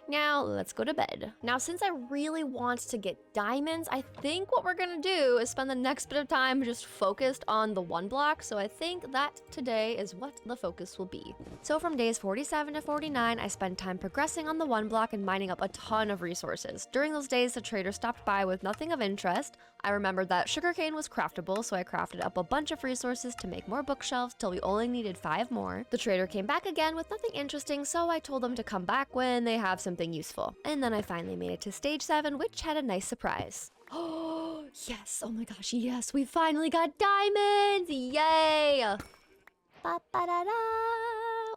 Now, let's go to bed. Now, since I really want to get diamonds, I think what we're gonna do is spend the next bit of time just focused on the 1 block, so I think that today is what the focus will be. So from days 47 to 49, I spent time progressing on the 1 block and mining up a ton of resources. During those days, the trader stopped by with nothing of interest. I remembered that sugarcane was craftable, so I crafted up a bunch of resources to make more bookshelves till we only needed 5 more. The trader came back again with nothing interesting, so I told them to come back when they have something useful. And then I finally made it to stage 7, which had a nice surprise. Oh, yes. Oh my gosh, yes. We finally got diamonds. Yay. Ba-ba-da-da.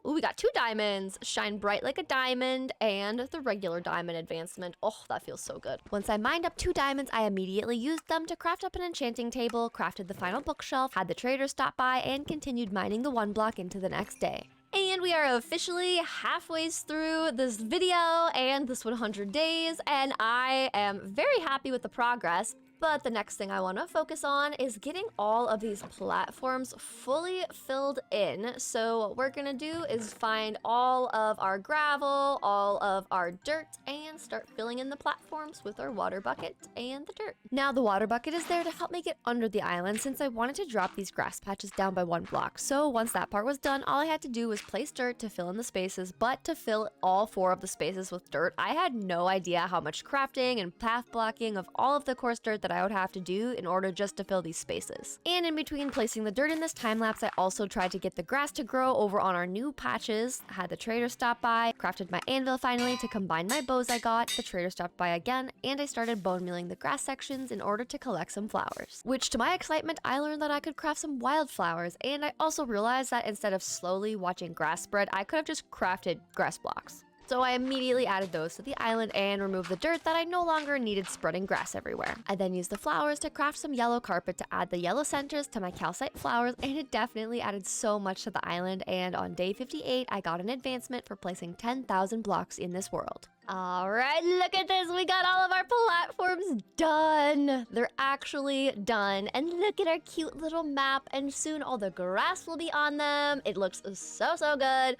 Ooh, we got 2 diamonds. Shine bright like a diamond and the regular diamond advancement. Oh, that feels so good. Once I mined up 2 diamonds, I immediately used them to craft up an enchanting table, crafted the final bookshelf, had the trader stop by, and continued mining the 1 block into the next day. And we are officially halfway through this video and this 100 days, and I am very happy with the progress. But the next thing I want to focus on is getting all of these platforms fully filled in. So what we're gonna do is find all of our gravel, all of our dirt, and start filling in the platforms with our water bucket and the dirt. Now the water bucket is there to help me get under the island since I wanted to drop these grass patches down by 1 block. So once that part was done, all I had to do was place dirt to fill in the spaces, but to fill all 4 of the spaces with dirt, I had no idea how much crafting and path blocking of all of the coarse dirt that I would have to do in order just to fill these spaces. And in between placing the dirt in this time lapse, I also tried to get the grass to grow over on our new patches, had the trader stop by, crafted my anvil finally to combine my bows I got, the trader stopped by again, and I started bone mealing the grass sections in order to collect some flowers. Which to my excitement, I learned that I could craft some wildflowers, and I also realized that instead of slowly watching grass spread, I could have just crafted grass blocks. So I immediately added those to the island and removed the dirt that I no longer needed spreading grass everywhere. I then used the flowers to craft some yellow carpet to add the yellow centers to my calcite flowers, and it definitely added so much to the island, and on day 58, I got an advancement for placing 10,000 blocks in this world. All right, look at this. We got all of our platforms done. They're actually done. And look at our cute little map, and soon all the grass will be on them. It looks so, so good.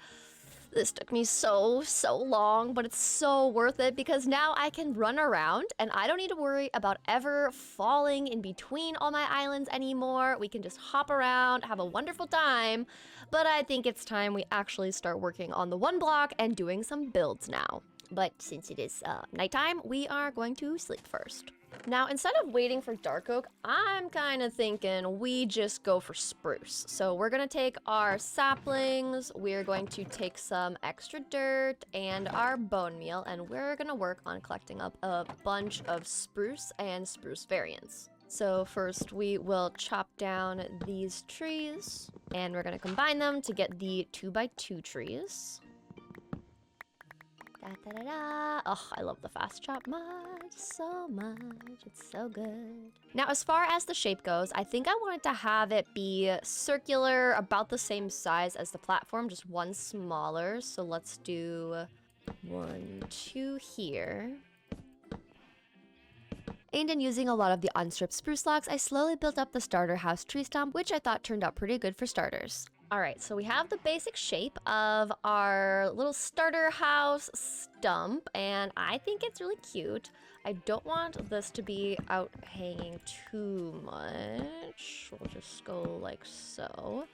This took me so long, but it's so worth it because now I can run around and I don't need to worry about ever falling in between all my islands anymore. We can just hop around, have a wonderful time. But I think it's time we actually start working on the 1 block and doing some builds now. But since it is nighttime, we are going to sleep first. Now, instead of waiting for dark oak, I'm kind of thinking we just go for spruce. So we're going to take our saplings, we're going to take some extra dirt and our bone meal, and we're going to work on collecting up a bunch of spruce and spruce variants. So first we will chop down these trees, and we're going to combine them to get the 2x2 trees. Da, da, da, da. Oh, I love the fast chop mod so much. It's so good. Now, as far as the shape goes, I think I wanted to have it be circular, about the same size as the platform, just one smaller. So let's do 1, 2 here. And in using a lot of the unstripped spruce logs, I slowly built up the starter house tree stump, which I thought turned out pretty good for starters. All right, so we have the basic shape of our little starter house stump, and I think it's really cute. I don't want this to be out hanging too much. We'll just go like so.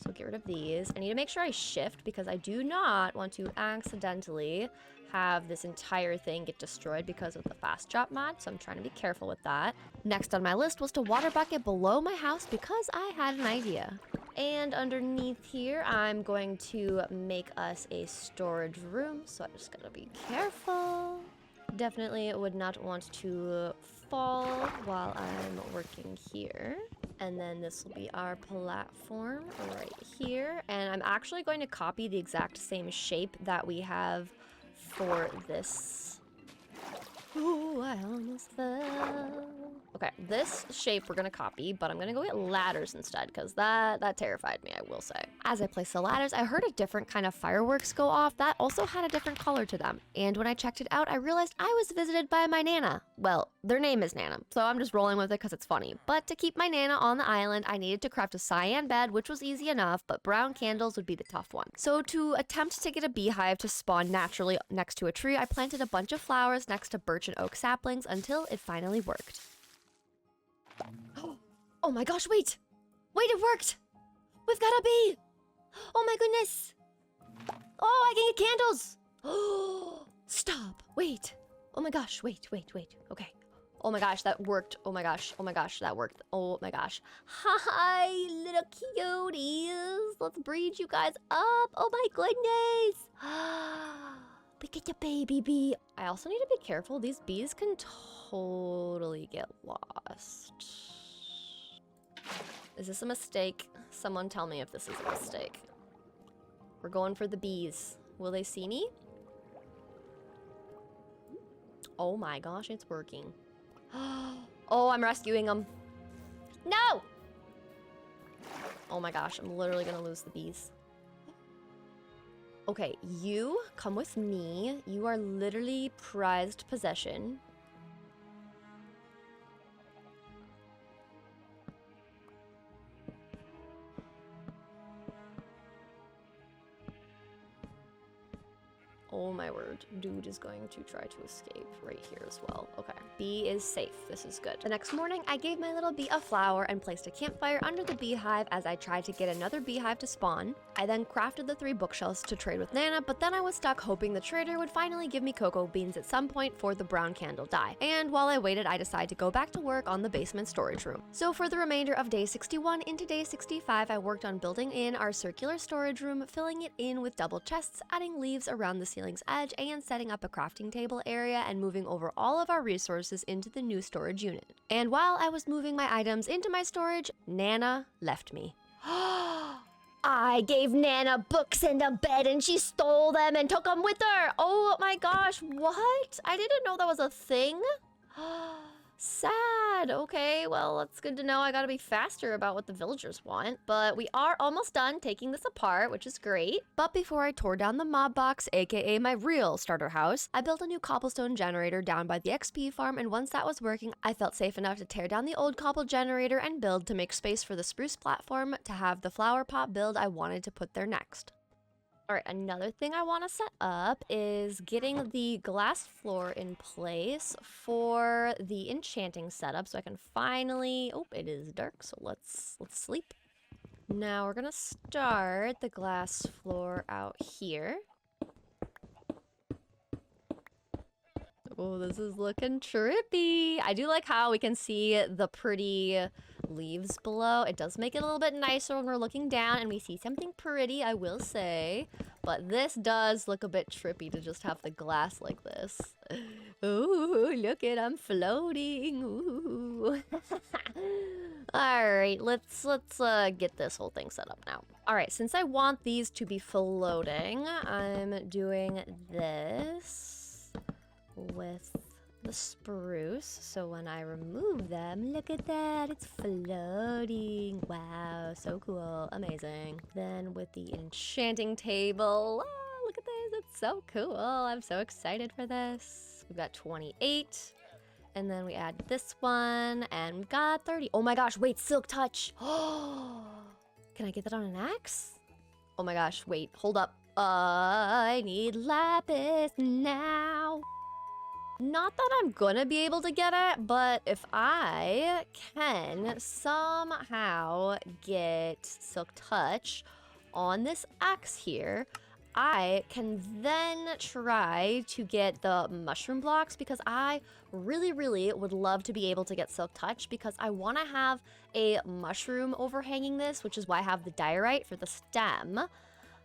So get rid of these. I need to make sure I shift because I do not want to accidentally have this entire thing get destroyed because of the fast chop mod, so I'm trying to be careful with that. Next on my list was to water bucket below my house because I had an idea. And underneath here, I'm going to make us a storage room, so I just gotta be careful. Definitely would not want to fall while I'm working here. And then this will be our platform right here. And I'm actually going to copy the exact same shape that we have for this. Ooh, I almost fell. Okay, this shape we're gonna copy, but I'm gonna go get ladders instead because that terrified me, I will say. As I placed the ladders, I heard a different kind of fireworks go off that also had a different color to them. And when I checked it out, I realized I was visited by my Nana. Well, their name is Nana, so I'm just rolling with it because it's funny. But to keep my Nana on the island, I needed to craft a cyan bed, which was easy enough, but brown candles would be the tough one. So to attempt to get a beehive to spawn naturally next to a tree, I planted a bunch of flowers next to birch and oak saplings until it finally worked. Oh my gosh, wait! Wait, it worked! We've got a bee! Oh my goodness! Oh, I can get candles! Oh, stop! Wait! Oh my gosh, wait. Okay. Oh my gosh, that worked. Oh my gosh, that worked. Oh my gosh. Hi, little cuties! Let's breed you guys up! Oh my goodness! We get a baby bee. I also need to be careful. These bees can totally get lost. Is this a mistake? Someone tell me if this is a mistake. We're going for the bees. Will they see me? Oh my gosh, it's working. Oh, I'm rescuing them. No! Oh my gosh, I'm literally gonna lose the bees. Okay, you come with me. You are literally prized possession. Oh my word, dude is going to try to escape right here as well. Okay, bee is safe, this is good. The next morning, I gave my little bee a flower and placed a campfire under the beehive as I tried to get another beehive to spawn. I then crafted the 3 bookshelves to trade with Nana, but then I was stuck hoping the trader would finally give me cocoa beans at some point for the brown candle dye. And while I waited, I decided to go back to work on the basement storage room. So for the remainder of day 61 into day 65, I worked on building in our circular storage room, filling it in with double chests, adding leaves around the ceiling's edge, and setting up a crafting table area and moving over all of our resources into the new storage unit. And while I was moving my items into my storage, Nana left me. I gave Nana books and a bed and she stole them and took them with her. Oh my gosh, what? I didn't know that was a thing. Sad. Okay, well, that's good to know. I gotta be faster about what the villagers want. But we are almost done taking this apart, which is great. But before I tore down the mob box, aka my real starter house, I built a new cobblestone generator down by the XP farm, and once that was working, I felt safe enough to tear down the old cobble generator and build to make space for the spruce platform to have the flower pot build I wanted to put there next. All right, another thing I want to set up is getting the glass floor in place for the enchanting setup so I can finally... Oh, it is dark, so let's sleep. Now we're gonna start the glass floor out here. Oh, this is looking trippy. I do like how we can see the pretty leaves below. It does make it a little bit nicer when we're looking down and we see something pretty, I will say. But this does look a bit trippy to just have the glass like this. Ooh, look at, I'm floating. Ooh. All right, let's get this whole thing set up now. All right, since I want these to be floating, I'm doing this with the spruce. So when I remove them, look at that, it's floating. Wow, so cool, amazing. Then with the enchanting table, oh, look at this, it's so cool. I'm so excited for this. We've got 28. And then we add this one, and we've got 30. Oh my gosh, wait, silk touch. Oh, can I get that on an axe? Oh my gosh, wait, hold up. I need lapis now. Not that I'm gonna be able to get it, but if I can somehow get silk touch on this axe here, I can then try to get the mushroom blocks, because I really would love to be able to get silk touch, because I want to have a mushroom overhanging this, which is why I have the diorite for the stem.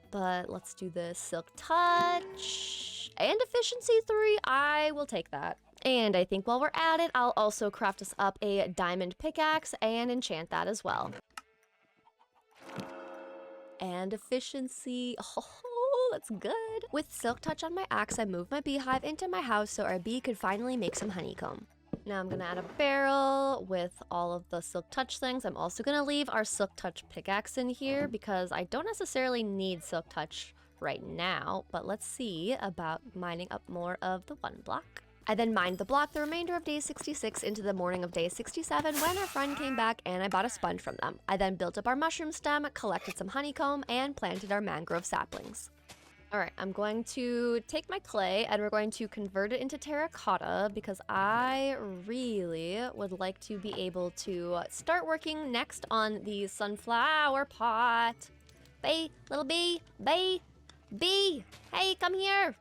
But let's do the silk touch and efficiency 3. I will take that. And I think while we're at it, I'll also craft us up a diamond pickaxe and enchant that as well. And efficiency. Oh, that's good. With silk touch on my axe, I moved my beehive into my house so our bee could finally make some honeycomb. Now I'm gonna add a barrel with all of the silk touch things. I'm also gonna leave our silk touch pickaxe in here because I don't necessarily need silk touch right now, but let's see about mining up more of the 1 block. I then mined the block the remainder of day 66 into the morning of day 67 when our friend came back and I bought a sponge from them. I then built up our mushroom stem, collected some honeycomb, and planted our mangrove saplings. All right, I'm going to take my clay and we're going to convert it into terracotta because I really would like to be able to start working next on the sunflower pot. Bee, little bee, bee, bee, hey, come here.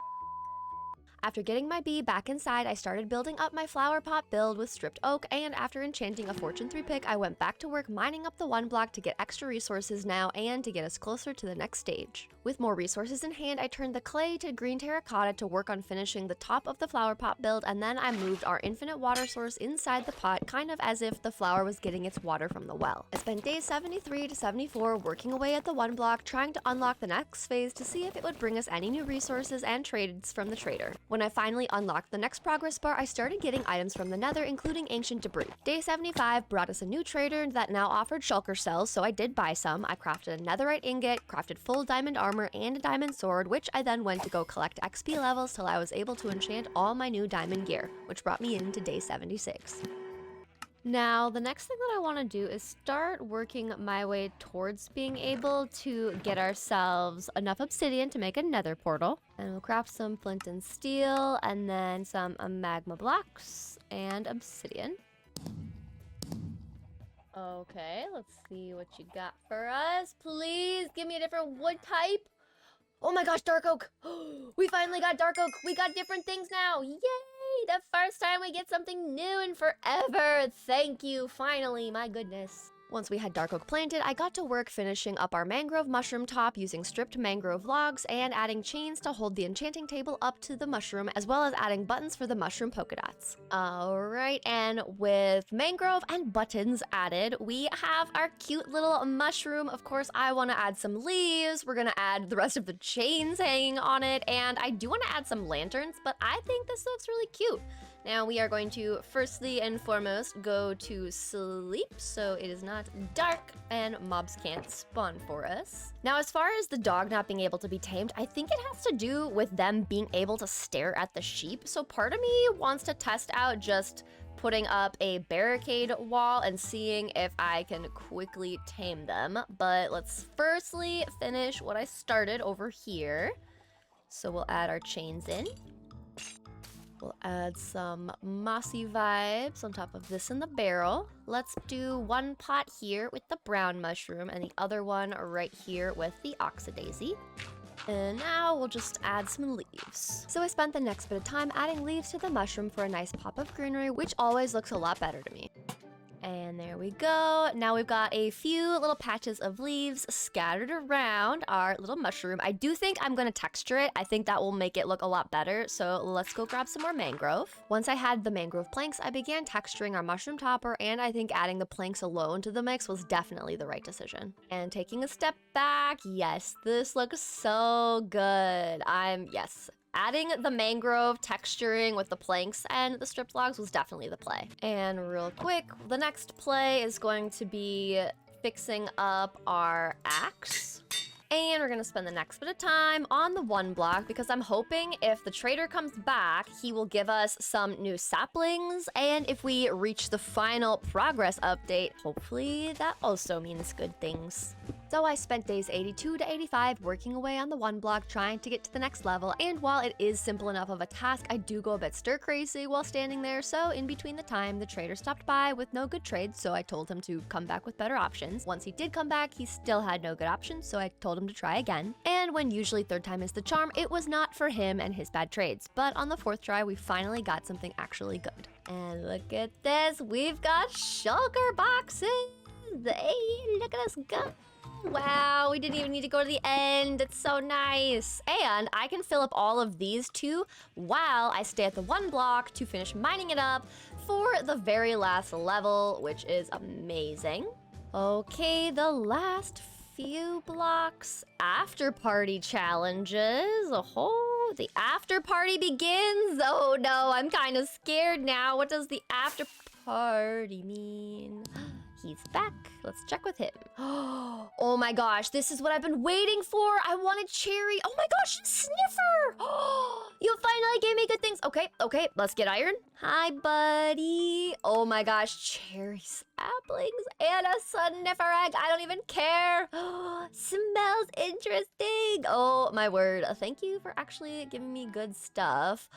After getting my bee back inside, I started building up my flower pot build with stripped oak, and after enchanting a fortune 3 pick, I went back to work mining up the 1 block to get extra resources now and to get us closer to the next stage. With more resources in hand, I turned the clay to green terracotta to work on finishing the top of the flower pot build, and then I moved our infinite water source inside the pot, kind of as if the flower was getting its water from the well. I spent days 73 to 74 working away at the 1 block, trying to unlock the next phase to see if it would bring us any new resources and trades from the trader. When I finally unlocked the next progress bar, I started getting items from the Nether, including ancient debris. Day 75 brought us a new trader that now offered shulker cells, so I did buy some. I crafted a netherite ingot, crafted full diamond armor, and a diamond sword, which I then went to go collect XP levels till I was able to enchant all my new diamond gear, which brought me into day 76. Now, the next thing that I want to do is start working my way towards being able to get ourselves enough obsidian to make a nether portal. And we'll craft some flint and steel, and then some magma blocks and obsidian. Okay, let's see what you got for us. Please give me a different wood type. Oh my gosh, dark oak. We finally got dark oak. We got different things now. Yay! The first time we get something new in forever. Thank you, finally, my goodness. Once we had dark oak planted, I got to work finishing up our mangrove mushroom top using stripped mangrove logs and adding chains to hold the enchanting table up to the mushroom, as well as adding buttons for the mushroom polka dots. Alright, and with mangrove and buttons added, we have our cute little mushroom. Of course, I want to add some leaves. We're going to add the rest of the chains hanging on it, and I do want to add some lanterns, but I think this looks really cute. Now we are going to firstly and foremost go to sleep so it is not dark and mobs can't spawn for us. Now, as far as the dog not being able to be tamed, I think it has to do with them being able to stare at the sheep. So part of me wants to test out just putting up a barricade wall and seeing if I can quickly tame them. But let's firstly finish what I started over here. So we'll add our chains in. We'll add some mossy vibes on top of this in the barrel. Let's do 1 pot here with the brown mushroom and the other one right here with the oxidaisy. And now we'll just add some leaves. So I spent the next bit of time adding leaves to the mushroom for a nice pop of greenery, which always looks a lot better to me. And there we go. Now we've got a few little patches of leaves scattered around our little mushroom. I do think I'm gonna texture it. I think that will make it look a lot better. So let's go grab some more mangrove. Once I had the mangrove planks, I began texturing our mushroom topper, and I think adding the planks alone to the mix was definitely the right decision. And taking a step back, yes, this looks so good. Yes. Adding the mangrove texturing with the planks and the stripped logs was definitely the play. And real quick, the next play is going to be fixing up our axe. And we're gonna spend the next bit of time on the 1 block because I'm hoping if the trader comes back, he will give us some new saplings. And if we reach the final progress update, hopefully that also means good things. So I spent days 82 to 85 working away on the 1 block trying to get to the next level, and while it is simple enough of a task, I do go a bit stir crazy while standing there, so in between the time, the trader stopped by with no good trades, so I told him to come back with better options. Once he did come back, he still had no good options, so I told him to try again. And when usually 3rd time is the charm, it was not for him and his bad trades, but on the 4th try, we finally got something actually good. And look at this, we've got shulker boxes! Hey, look at us go! Wow, we didn't even need to go to the end. It's so nice. And I can fill up all of these too while I stay at the 1 block to finish mining it up for the very last level, which is amazing. Okay, the last few blocks. After party challenges. Oh, the after party begins. Oh no, I'm kind of scared now. What does the after party mean? He's back. Let's check with him. Oh my gosh, this is what I've been waiting for. I wanted cherry. Oh my gosh, sniffer. You finally gave me good things. Okay, let's get iron. Hi, buddy. Oh my gosh, cherry saplings and a sniffer egg. I don't even care. Smells interesting. Oh my word. Thank you for actually giving me good stuff.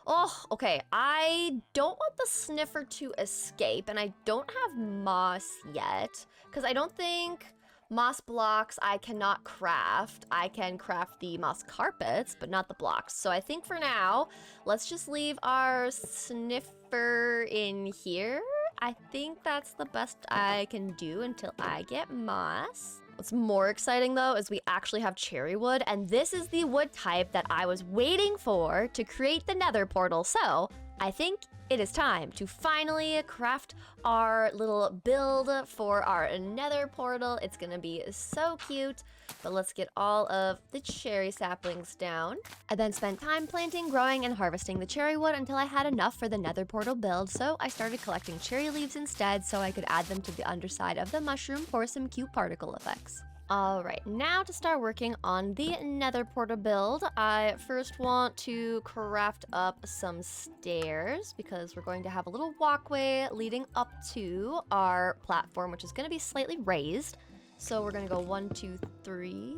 Oh, okay, I don't want the sniffer to escape, and I don't have moss yet, because I don't think moss blocks I cannot craft. I can craft the moss carpets, but not the blocks. So I think for now, let's just leave our sniffer in here. I think that's the best I can do until I get moss. What's more exciting though is we actually have cherry wood, and this is the wood type that I was waiting for to create the nether portal. So I think it is time to finally craft our little build for our nether portal. It's gonna be so cute, but let's get all of the cherry saplings down. I then spent time planting, growing, and harvesting the cherry wood until I had enough for the nether portal build, so I started collecting cherry leaves instead so I could add them to the underside of the mushroom for some cute particle effects. Alright, now to start working on the nether portal build, I first want to craft up some stairs because we're going to have a little walkway leading up to our platform, which is going to be slightly raised. So we're going to go 1, 2, 3.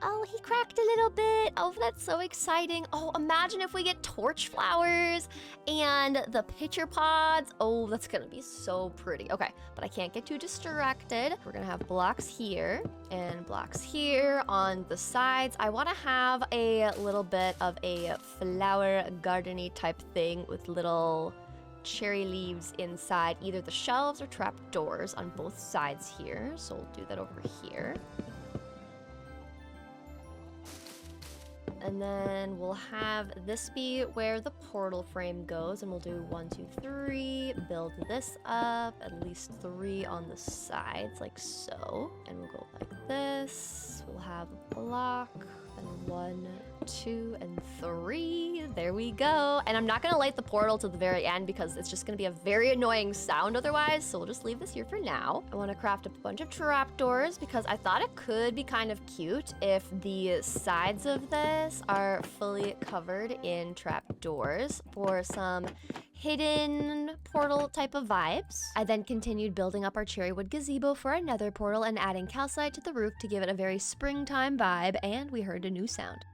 Oh, he cracked a little bit. Oh, that's so exciting. Oh, imagine if we get torch flowers and the pitcher pods. Oh, that's gonna be so pretty. Okay, but I can't get too distracted. We're gonna have blocks here and blocks here on the sides. I wanna have a little bit of a flower garden-y type thing with little cherry leaves inside either the shelves or trap doors on both sides here. So we'll do that over here. And then we'll have this be where the portal frame goes, and we'll do 1, 2, 3, build this up, at least 3 on the sides, like so. And we'll go like this. We'll have a block, and 1, 2, and 3. There we go. And I'm not gonna light the portal to the very end because it's just gonna be a very annoying sound otherwise, so we'll just leave this here for now. I wanna craft a bunch of trapdoors because I thought it could be kind of cute if the sides of this are fully covered in trapdoors for some hidden portal type of vibes. I then continued building up our cherrywood gazebo for our nether portal and adding calcite to the roof to give it a very springtime vibe, and we heard a new sound.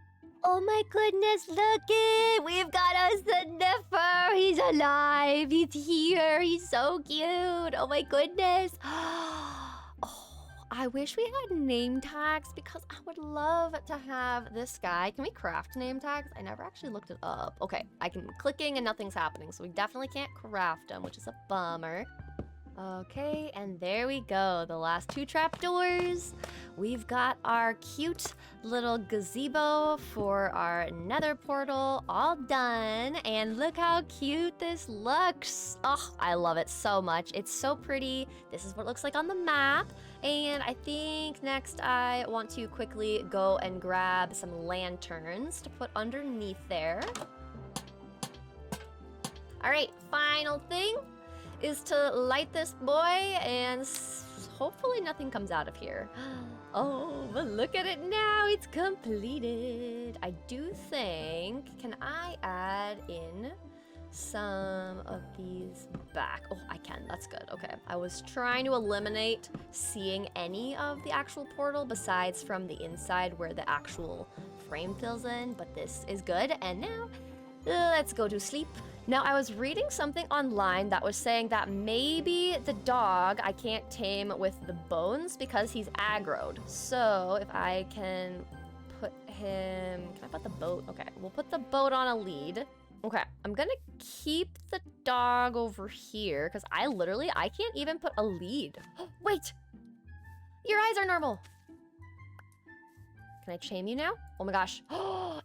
Oh my goodness, look it! We've got a sniffer! He's alive! He's here! He's so cute! Oh my goodness! I wish we had name tags because I would love to have this guy. Can we craft name tags? I never actually looked it up. Okay, I'm clicking and nothing's happening, so we definitely can't craft them, which is a bummer. Okay, and there we go. The last 2 trapdoors. We've got our cute little gazebo for our nether portal all done. And look how cute this looks. Oh, I love it so much. It's so pretty. This is what it looks like on the map. And I think next I want to quickly go and grab some lanterns to put underneath there. All right, final thing is to light this boy and hopefully nothing comes out of here. Oh, but look at it now, it's completed. I do think, can I add in some of these back? Oh, I can, that's good, okay. I was trying to eliminate seeing any of the actual portal besides from the inside where the actual frame fills in, but this is good. And now, let's go to sleep. Now, I was reading something online that was saying that maybe the dog I can't tame with the bones because he's aggroed. So if I can put him, can I put the boat? Okay, we'll put the boat on a lead. Okay, I'm gonna keep the dog over here because I can't even put a lead. Wait, your eyes are normal. Can I tame you now? Oh my gosh.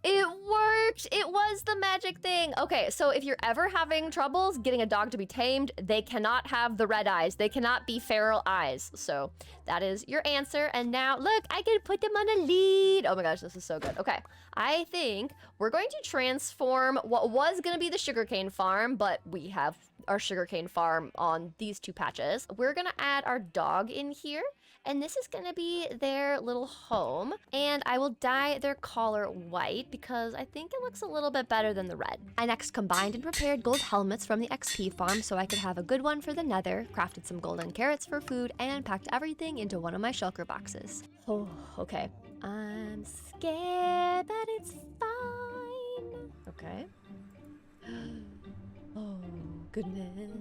It worked! It was the magic thing. Okay, so if you're ever having troubles getting a dog to be tamed, they cannot have the red eyes. They cannot be feral eyes. So that is your answer. And now, look, I can put them on a lead. Oh my gosh, this is so good. Okay, I think we're going to transform what was gonna be the sugarcane farm, but we have our sugarcane farm on these 2 patches. We're gonna add our dog in here. And this is gonna be their little home. And I will dye their collar white because I think it looks a little bit better than the red. I next combined and prepared gold helmets from the XP farm so I could have a good one for the nether, crafted some golden carrots for food, and packed everything into one of my shulker boxes. Oh, okay. I'm scared, but it's fine. Okay. Oh, goodness.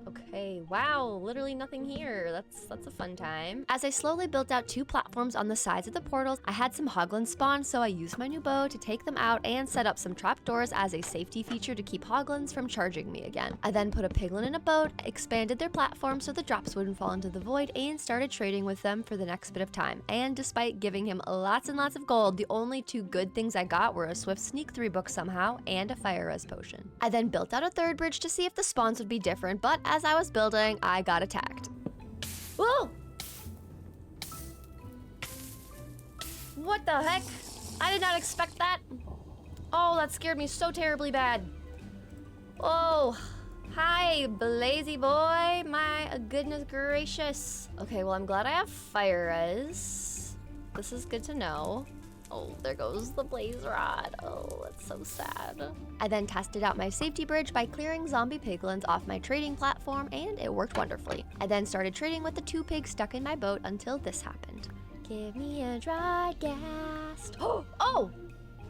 Okay, wow, literally nothing here. That's a fun time. As I slowly built out 2 platforms on the sides of the portals, I had some hoglins spawn, so I used my new bow to take them out and set up some trapdoors as a safety feature to keep hoglins from charging me again. I then put a piglin in a boat, expanded their platform so the drops wouldn't fall into the void, and started trading with them for the next bit of time. And despite giving him lots and lots of gold, the only 2 good things I got were a Swift Sneak 3 book somehow and a Fire Res potion. I then built out a 3rd bridge to see if the spawns would be different, but as I was building, I got attacked. Whoa! What the heck? I did not expect that. Oh, that scared me so terribly bad. Oh, hi, Blazy boy. My goodness gracious. Okay, well, I'm glad I have Fire Res. This is good to know. Oh, there goes the blaze rod. Oh, that's so sad. I then tested out my safety bridge by clearing zombie piglins off my trading platform, and it worked wonderfully. I then started trading with the 2 pigs stuck in my boat until this happened. Give me a dry gas. Oh!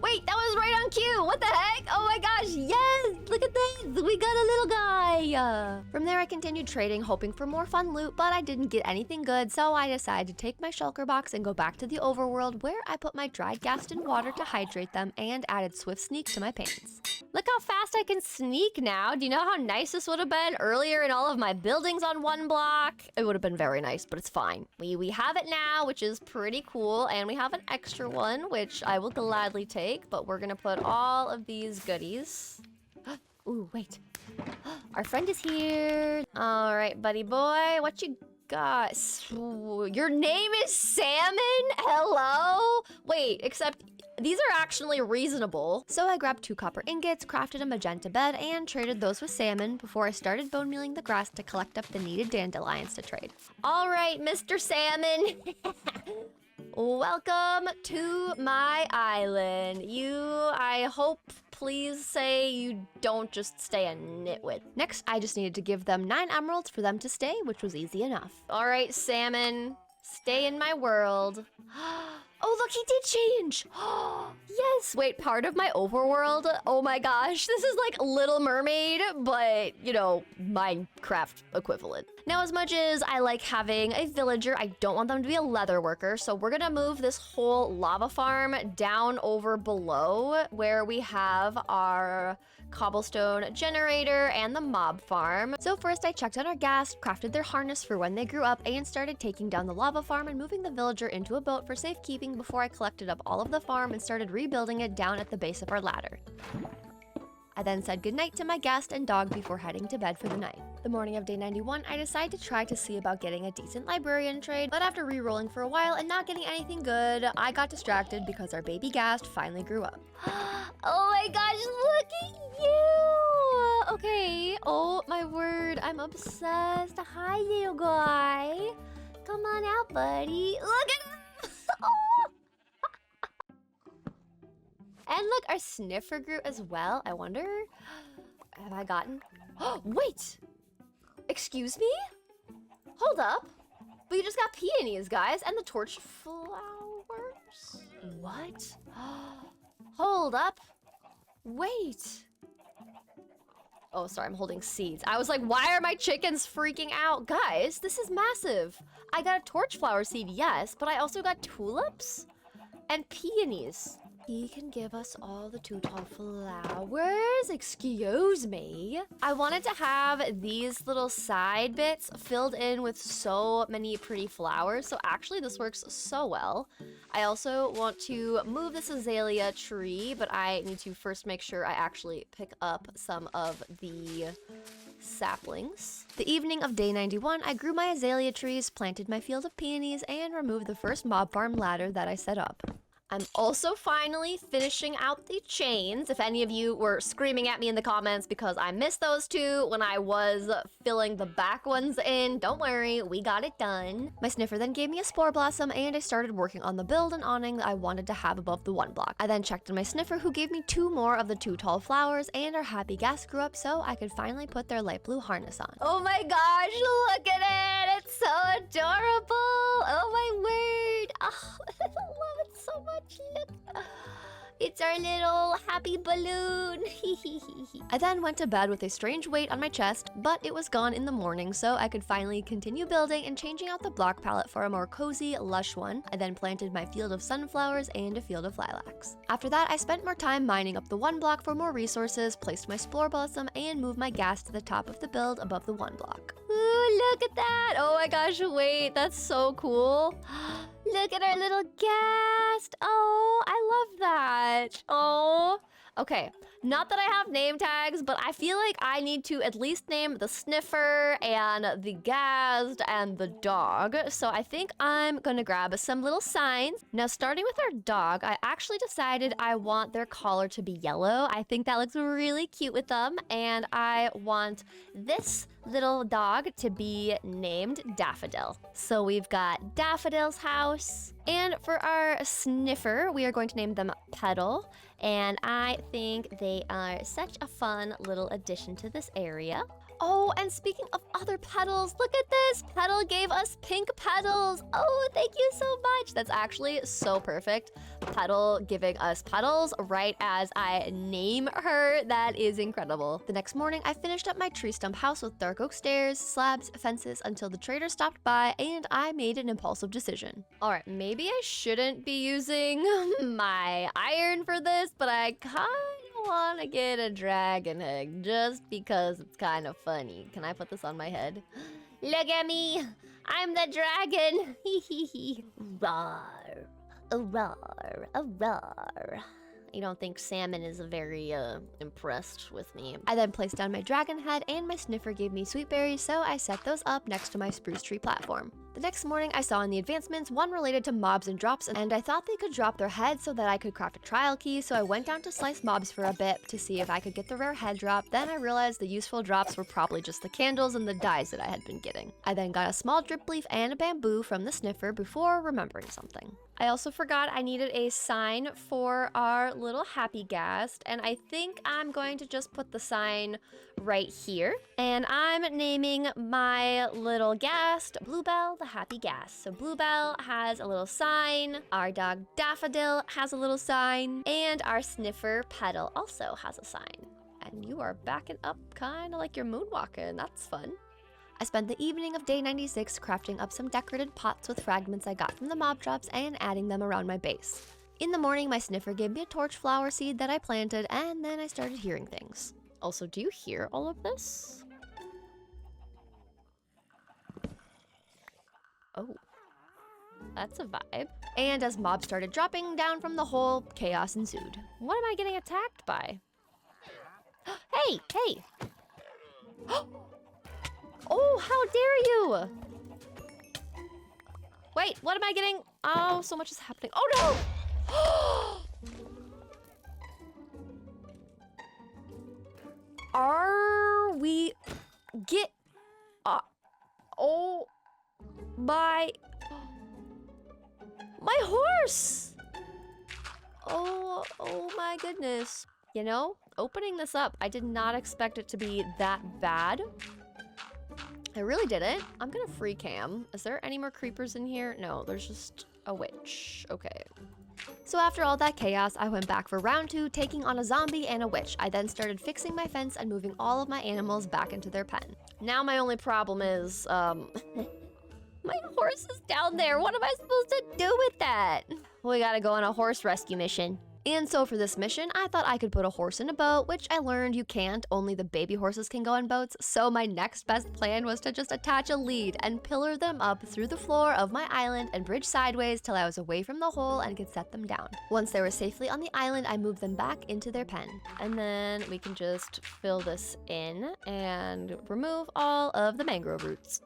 Wait, that was right on cue! What the heck? Oh my gosh, yes! Look at this! We got a little guy! From there, I continued trading, hoping for more fun loot, but I didn't get anything good, so I decided to take my shulker box and go back to the overworld, where I put my dried ghast in water to hydrate them and added Swift Sneak to my pants. Look how fast I can sneak now! Do you know how nice this would have been earlier in all of my buildings on 1 block? It would have been very nice, but it's fine. We have it now, which is pretty cool, and we have an extra one, which I will gladly take. But we're gonna put all of these goodies. Ooh, wait. Our friend is here. All right, buddy boy, what you got? Your name is Salmon? Hello? Wait, except these are actually reasonable. So I grabbed 2 copper ingots, crafted a magenta bed, and traded those with Salmon before I started bone mealing the grass to collect up the needed dandelions to trade. All right, Mr. Salmon. Welcome to my island. I hope, please say you don't just stay a nitwit. Next, I just needed to give them 9 emeralds for them to stay, which was easy enough. All right, Salmon, stay in my world. Oh, look, he did change. Yes. Wait, part of my overworld? Oh my gosh, this is like Little Mermaid, but, you know, Minecraft equivalent. Now, as much as I like having a villager, I don't want them to be a leather worker, so we're gonna move this whole lava farm down over below where we have our cobblestone generator and the mob farm. So first I checked on our ghast, crafted their harness for when they grew up, and started taking down the lava farm and moving the villager into a boat for safekeeping before I collected up all of the farm and started rebuilding it down at the base of our ladder. I then said goodnight to my ghast and dog before heading to bed for the night. The morning of day 91, I decided to try to see about getting a decent librarian trade, but after re-rolling for a while and not getting anything good, I got distracted because our baby ghast finally grew up. Oh my gosh, look at you! Okay, oh my word, I'm obsessed. Hi, little guy. Come on out, buddy. Look at him! Oh. And look, our sniffer grew as well. I wonder, have I gotten... Wait! Excuse me? Hold up. We just got peonies, guys, and the torch flowers? What? Hold up. Wait. Oh, sorry, I'm holding seeds. I was like, why are my chickens freaking out? Guys, this is massive. I got a torch flower seed, yes, but I also got tulips and peonies. He can give us all the 2 tall flowers. Excuse me. I wanted to have these little side bits filled in with so many pretty flowers. So actually this works so well. I also want to move this azalea tree, but I need to first make sure I actually pick up some of the saplings. The evening of day 91, I grew my azalea trees, planted my field of peonies, and removed the first mob farm ladder that I set up. I'm also finally finishing out the chains. If any of you were screaming at me in the comments because I missed those 2 when I was filling the back ones in, don't worry, we got it done. My sniffer then gave me a spore blossom and I started working on the build and awning that I wanted to have above the 1 block. I then checked on my sniffer who gave me 2 more of the 2 tall flowers, and our happy ghast grew up so I could finally put their light blue harness on. Oh my gosh, look at it! It's so adorable! Oh my word! Oh, I love it so much. Look. It's our little happy balloon. I then went to bed with a strange weight on my chest, but it was gone in the morning, so I could finally continue building and changing out the block palette for a more cozy, lush one. I then planted my field of sunflowers and a field of lilacs. After that, I spent more time mining up the 1 block for more resources, placed my spore blossom, and moved my ghast to the top of the build above the 1 block. Ooh, look at that! Oh my gosh, wait, that's so cool. Look at our little ghast. Oh, I love that. Oh, okay. Not that I have name tags, but I feel like I need to at least name the sniffer and the ghast and the dog. So I think I'm gonna grab some little signs. Now, starting with our dog, I actually decided I want their collar to be yellow. I think that looks really cute with them. And I want this little dog to be named Daffodil. So we've got Daffodil's house. And for our sniffer, we are going to name them Petal. And I think they are such a fun little addition to this area. Oh, and speaking of other petals, look at this. Petal gave us pink petals. Oh, thank you so much. That's actually so perfect. Petal giving us petals right as I name her. That is incredible. The next morning, I finished up my tree stump house with dark oak stairs, slabs, fences until the trader stopped by and I made an impulsive decision. All right, maybe I shouldn't be using my iron for this, but I kind of want to get a dragon egg just because it's kind of funny. Can I put this on my head? Look at me! I'm the dragon! Hee hee hee. Roar. A roar. A roar. You don't think Salmon is very impressed with me. I then placed down my dragon head and my sniffer gave me sweet berries, so I set those up next to my spruce tree platform. The next morning, I saw in the advancements one related to mobs and drops, and I thought they could drop their heads so that I could craft a trial key, so I went down to slice mobs for a bit to see if I could get the rare head drop. Then I realized the useful drops were probably just the candles and the dyes that I had been getting. I then got a small drip leaf and a bamboo from the sniffer before remembering something. I also forgot I needed a sign for our little happy ghast, and I think I'm going to just put the sign right here. And I'm naming my little ghast Bluebell the happy gas. So Bluebell has a little sign, our dog Daffodil has a little sign, and our sniffer Petal also has a sign. And you are backing up kind of like you're moonwalking. That's fun. I spent the evening of day 96 crafting up some decorated pots with fragments I got from the mob drops and adding them around my base. In the morning, my sniffer gave me a torch flower seed that I planted, and then I started hearing things. Also, do you hear all of this? Oh, that's a vibe. And as mobs started dropping down from the hole, chaos ensued. What am I getting attacked by? Hey, hey! Oh, how dare you! Wait, what am I getting? Oh, so much is happening. Oh no! Are we get? Oh my horse! Oh my goodness. You know, opening this up, I did not expect it to be that bad. I really didn't. I'm gonna free cam. Is there any more creepers in here? No, there's just a witch. Okay. So after all that chaos, I went back for round 2, taking on a zombie and a witch. I then started fixing my fence and moving all of my animals back into their pen. Now my only problem is, my horse is down there. What am I supposed to do with that? We gotta go on a horse rescue mission. And so for this mission, I thought I could put a horse in a boat, which I learned you can't, only the baby horses can go on boats. So my next best plan was to just attach a lead and pillar them up through the floor of my island and bridge sideways till I was away from the hole and could set them down. Once they were safely on the island, I moved them back into their pen. And then we can just fill this in and remove all of the mangrove roots.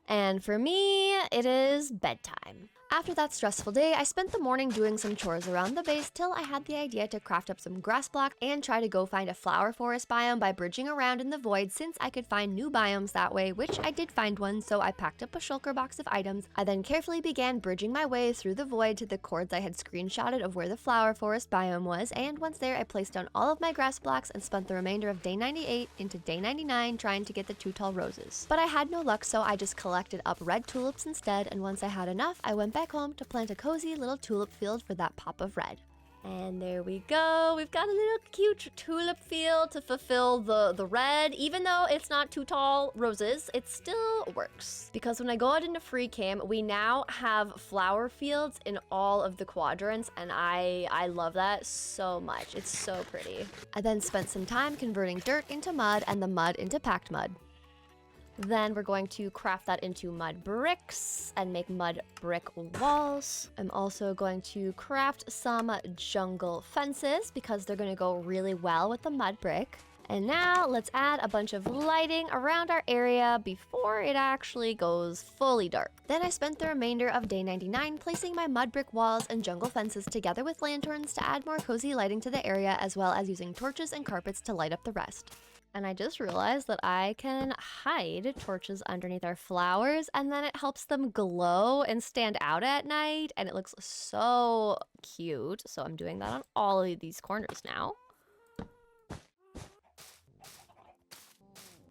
And for me, it is bedtime. After that stressful day, I spent the morning doing some chores around the base till I had the idea to craft up some grass block and try to go find a flower forest biome by bridging around in the void, since I could find new biomes that way, which I did find one, so I packed up a shulker box of items. I then carefully began bridging my way through the void to the cords I had screenshotted of where the flower forest biome was, and once there, I placed down all of my grass blocks and spent the remainder of day 98 into day 99 trying to get the 2 tall roses. But I had no luck, so I just collected up red tulips instead, and once I had enough, I went back home to plant a cozy little tulip field for that pop of red. And there we go. We've got a little cute tulip field to fulfill the red. Even though it's not 2 tall roses, it still works. Because when I go out into free cam, we now have flower fields in all of the quadrants, and I love that so much. It's so pretty. I then spent some time converting dirt into mud and the mud into packed mud. Then we're going to craft that into mud bricks and make mud brick walls. I'm also going to craft some jungle fences because they're going to go really well with the mud brick. And now let's add a bunch of lighting around our area before it actually goes fully dark. Then I spent the remainder of day 99 placing my mud brick walls and jungle fences together with lanterns to add more cozy lighting to the area, as well as using torches and carpets to light up the rest. And I just realized that I can hide torches underneath our flowers, and then it helps them glow and stand out at night, and it looks so cute. So I'm doing that on all of these corners now.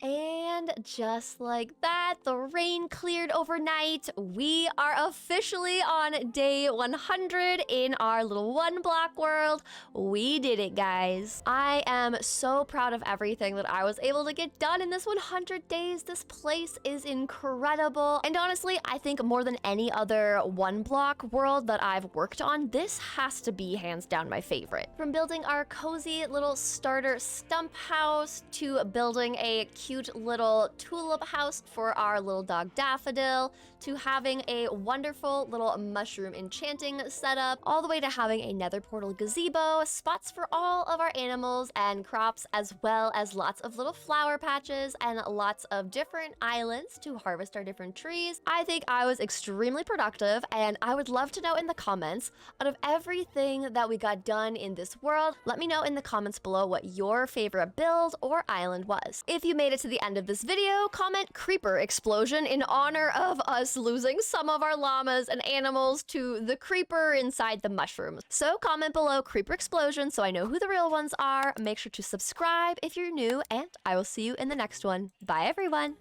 And just like that, the rain cleared overnight. We are officially on day 100 in our little 1 block world. We did it, guys. I am so proud of everything that I was able to get done in this 100 days. This place is incredible. And honestly, I think more than any other 1 block world that I've worked on, this has to be hands down my favorite. From building our cozy little starter stump house to building a cute little tulip house for our little dog Daffodil, to having a wonderful little mushroom enchanting setup, all the way to having a nether portal gazebo, spots for all of our animals and crops, as well as lots of little flower patches and lots of different islands to harvest our different trees. I think I was extremely productive, and I would love to know in the comments, out of everything that we got done in this world, let me know in the comments below what your favorite build or island was. If you made it to the end of this video, comment creeper explosion in honor of us losing some of our llamas and animals to the creeper inside the mushrooms. So comment below creeper explosion so I know who the real ones are. Make sure to subscribe if you're new, and I will see you in the next one. Bye everyone!